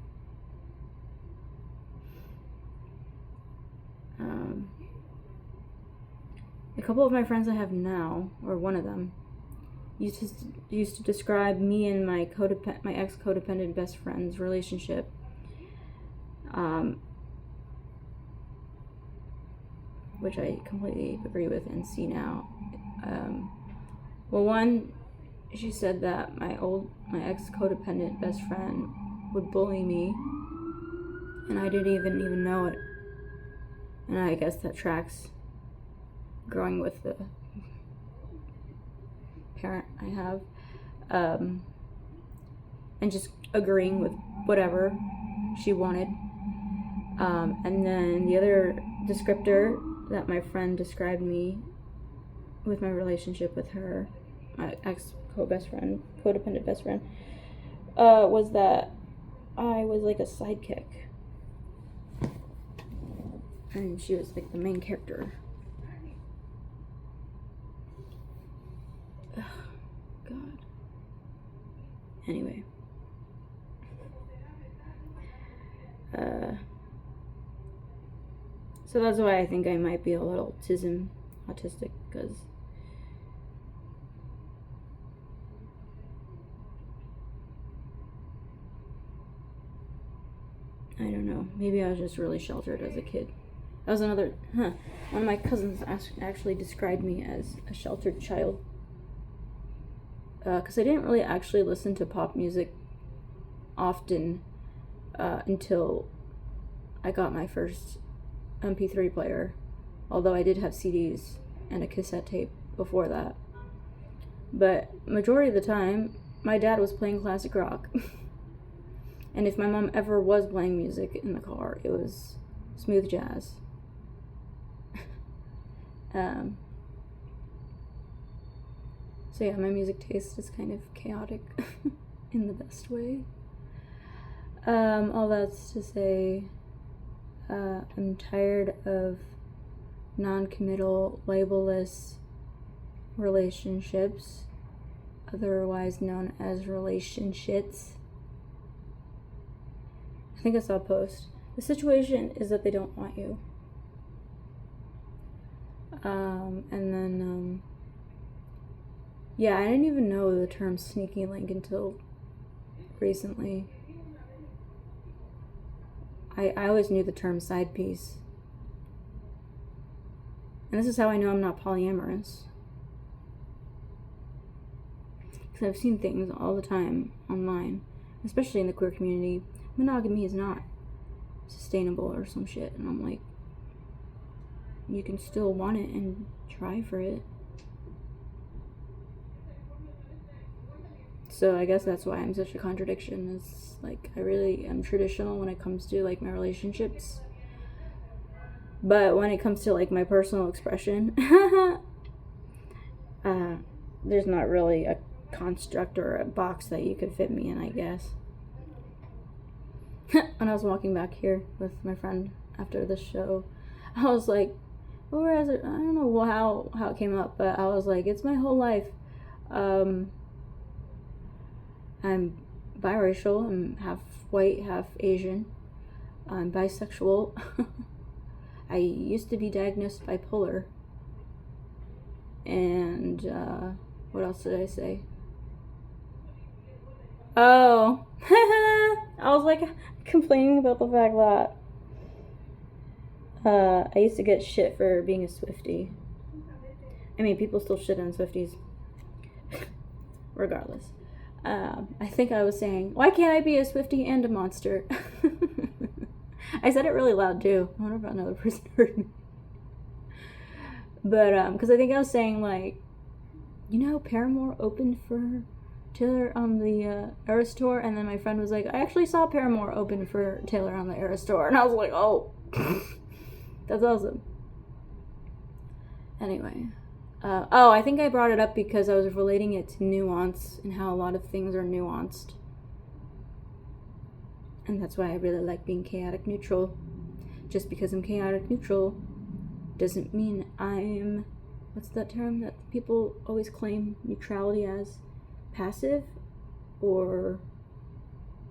S3: A couple of my friends I have now, or one of them, used to describe me and my ex-codependent best friend's relationship. Which I completely agree with and see now. Well, one, she said that my ex-codependent best friend would bully me, and I didn't even know it. And I guess that tracks growing with the parent I have, and just agreeing with whatever she wanted. And then the other descriptor that my friend described me with my relationship with her, my codependent best friend, was that I was like a sidekick. And she was like the main character. Ugh, God. Anyway. So that's why I think I might be a little autistic, because I don't know, maybe I was just really sheltered as a kid. That was another, one of my cousins actually described me as a sheltered child. Because I didn't really actually listen to pop music often until I got my first MP3 player, although I did have CDs and a cassette tape before that. But majority of the time, my dad was playing classic rock. And if my mom ever was playing music in the car, it was smooth jazz. So yeah, my music taste is kind of chaotic in the best way. All that's to say, I'm tired of non-committal, labelless relationships, otherwise known as relationships. I think I saw a post. The situation is that they don't want you. And then, yeah, I didn't even know the term sneaky link until recently. I always knew the term side piece. And this is how I know I'm not polyamorous. Because I've seen things all the time online, especially in the queer community. Monogamy is not sustainable or some shit. And I'm like, you can still want it and try for it. So I guess that's why I'm such a contradiction. It's like, I really am traditional when it comes to like my relationships, but when it comes to like my personal expression, there's not really a construct or a box that you could fit me in, I guess. When I was walking back here with my friend after the show, I was like, well, where is it? I don't know how it came up, but I was like, it's my whole life. I'm biracial. I'm half white, half Asian. I'm bisexual. I used to be diagnosed bipolar. And what else did I say? Oh, I was like complaining about the fact that I used to get shit for being a Swiftie. I mean, people still shit on Swifties. Regardless. I think I was saying, why can't I be a Swiftie and a monster? I said it really loud too. I wonder if another person heard me. But, because I think I was saying, like, you know, Paramore opened for Taylor on the Eras Tour, and then my friend was like, I actually saw Paramore open for Taylor on the Eras Tour, and I was like, oh, that's awesome. Anyway, I think I brought it up because I was relating it to nuance and how a lot of things are nuanced, and that's why I really like being chaotic neutral. Just because I'm chaotic neutral doesn't mean I'm, what's that term that people always claim neutrality as? Passive or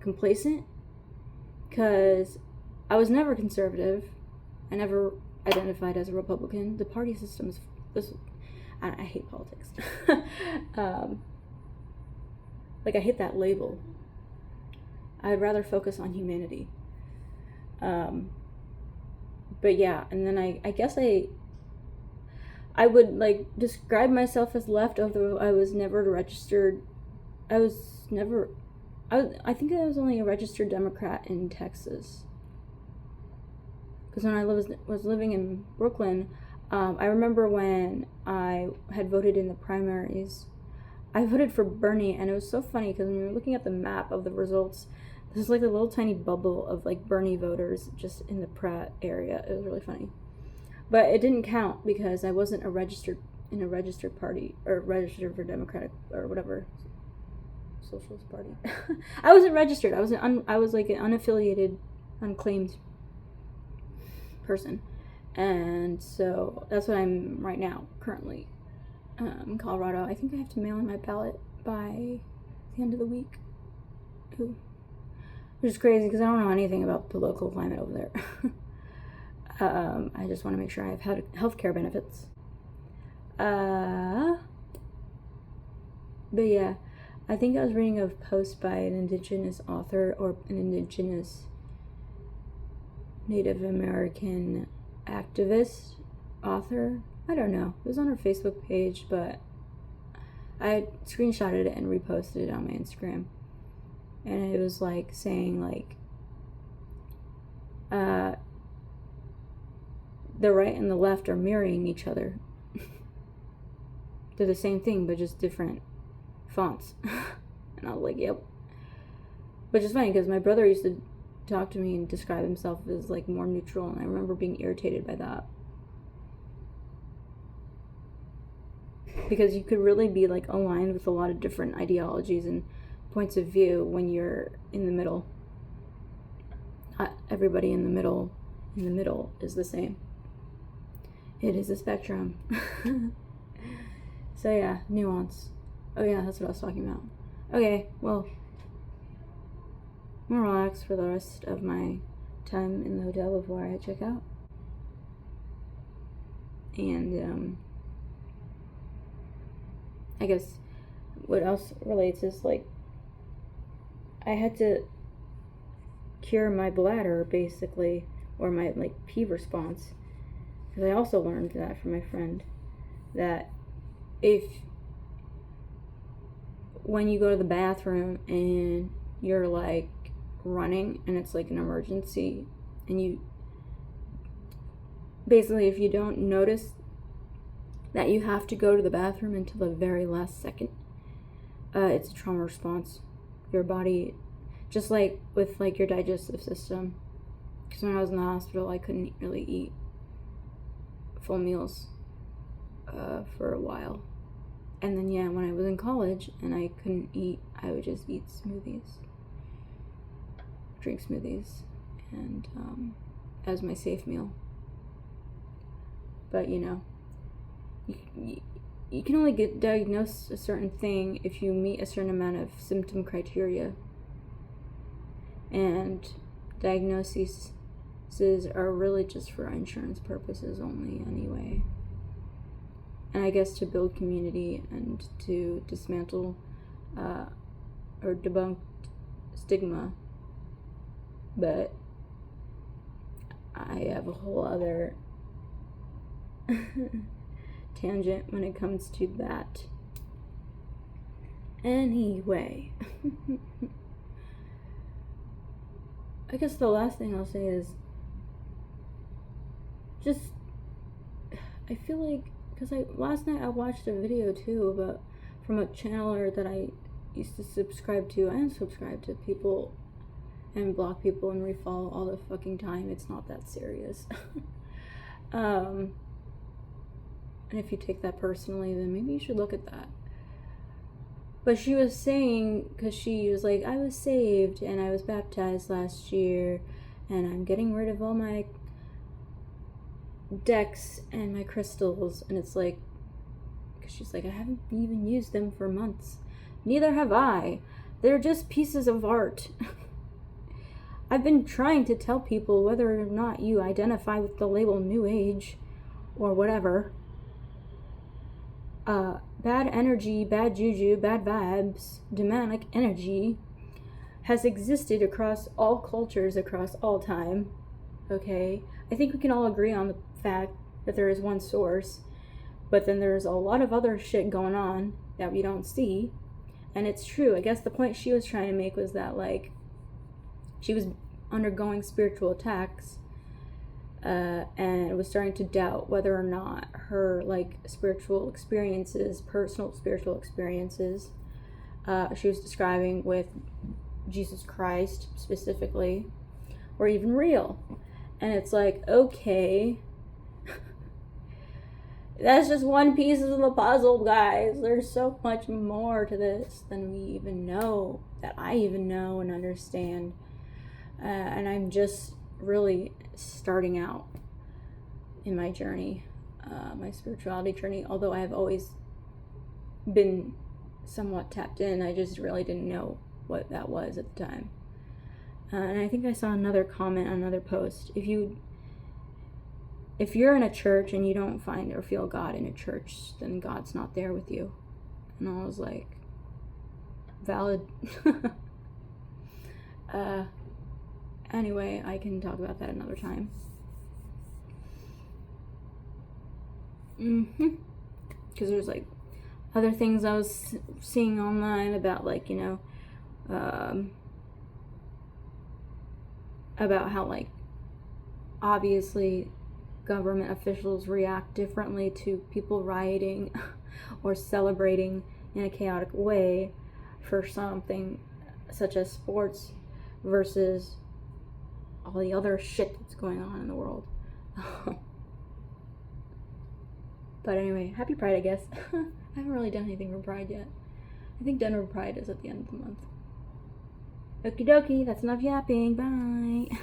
S3: complacent? Because I was never conservative. I never identified as a Republican. The party system is I hate politics. Like, I hate that label. I'd rather focus on humanity. But yeah, and then I guess I would like describe myself as left, although I was never registered. I think I was only a registered Democrat in Texas. Because when I was living in Brooklyn, I remember when I had voted in the primaries, I voted for Bernie, and it was so funny because when you're looking at the map of the results, there's like a little tiny bubble of like Bernie voters just in the Pratt area. It was really funny. But it didn't count because I wasn't in a registered party, or registered for Democratic or whatever Socialist Party. I wasn't registered. I was like an unaffiliated, unclaimed person, and so that's what I'm right now, currently, in Colorado. I think I have to mail in my ballot by the end of the week. Ooh. Which is crazy because I don't know anything about the political climate over there. I just want to make sure I have healthcare benefits. But yeah, I think I was reading a post by an indigenous author or an indigenous Native American activist author. I don't know. It was on her Facebook page, but I screenshotted it and reposted it on my Instagram. And it was like saying like, the right and the left are mirroring each other. They're the same thing, but just different fonts. And I was like, yep. Which is funny because my brother used to talk to me and describe himself as like more neutral, and I remember being irritated by that. Because you could really be like aligned with a lot of different ideologies and points of view when you're in the middle. Not everybody in the middle is the same. It is a spectrum. So yeah, nuance. Oh yeah, that's what I was talking about. Okay, well, I'm gonna relax for the rest of my time in the hotel before I check out. And I guess what else relates is like, I had to cure my bladder basically, or my like pee response, because I also learned that from my friend, that if when you go to the bathroom and you're like running and it's like an emergency, and you basically, if you don't notice that you have to go to the bathroom until the very last second, it's a trauma response. Your body, just like with like your digestive system, because when I was in the hospital, I couldn't really eat full meals for a while. And then when I was in college and I couldn't eat, I would just eat smoothies, drink smoothies, and as my safe meal. But you can only get diagnosed a certain thing if you meet a certain amount of symptom criteria, and diagnoses are really just for insurance purposes only anyway. And I guess to build community and to dismantle or debunk stigma. But I have a whole other tangent when it comes to that. Anyway. I guess the last thing I'll say is just, I feel like, because last night I watched a video too from a channeler that I used to subscribe to. I unsubscribe to people and block people and refollow all the fucking time. It's not that serious. And if you take that personally, then maybe you should look at that. But she was saying, because she was like, I was saved and I was baptized last year and I'm getting rid of all my decks and my crystals, and it's like, because she's like, I haven't even used them for months. Neither have I. They're just pieces of art. I've been trying to tell people, whether or not you identify with the label New Age or whatever, bad energy, bad juju, bad vibes, demonic energy has existed across all cultures, across all time. Okay? I think we can all agree on the fact that there is one source, but then there's a lot of other shit going on that we don't see. And it's true. I guess the point she was trying to make was that, like, she was undergoing spiritual attacks, and was starting to doubt whether or not her, like, spiritual experiences, personal spiritual experiences, she was describing with Jesus Christ specifically, were even real. And it's like, okay, that's just one piece of the puzzle, guys. There's so much more to this than we even know, that I even know and understand. And I'm just really starting out in my journey, my spirituality journey. Although I have always been somewhat tapped in, I just really didn't know what that was at the time. And I think I saw another comment on another post. If you're in a church and you don't find or feel God in a church, then God's not there with you. And I was like, valid. Anyway, I can talk about that another time. Because there's like other things I was seeing online about, like, about how, like, obviously government officials react differently to people rioting or celebrating in a chaotic way for something such as sports versus all the other shit that's going on in the world. But anyway, happy Pride, I guess. I haven't really done anything for Pride yet. I think Denver Pride is at the end of the month. Okie dokie, that's enough yapping. Bye.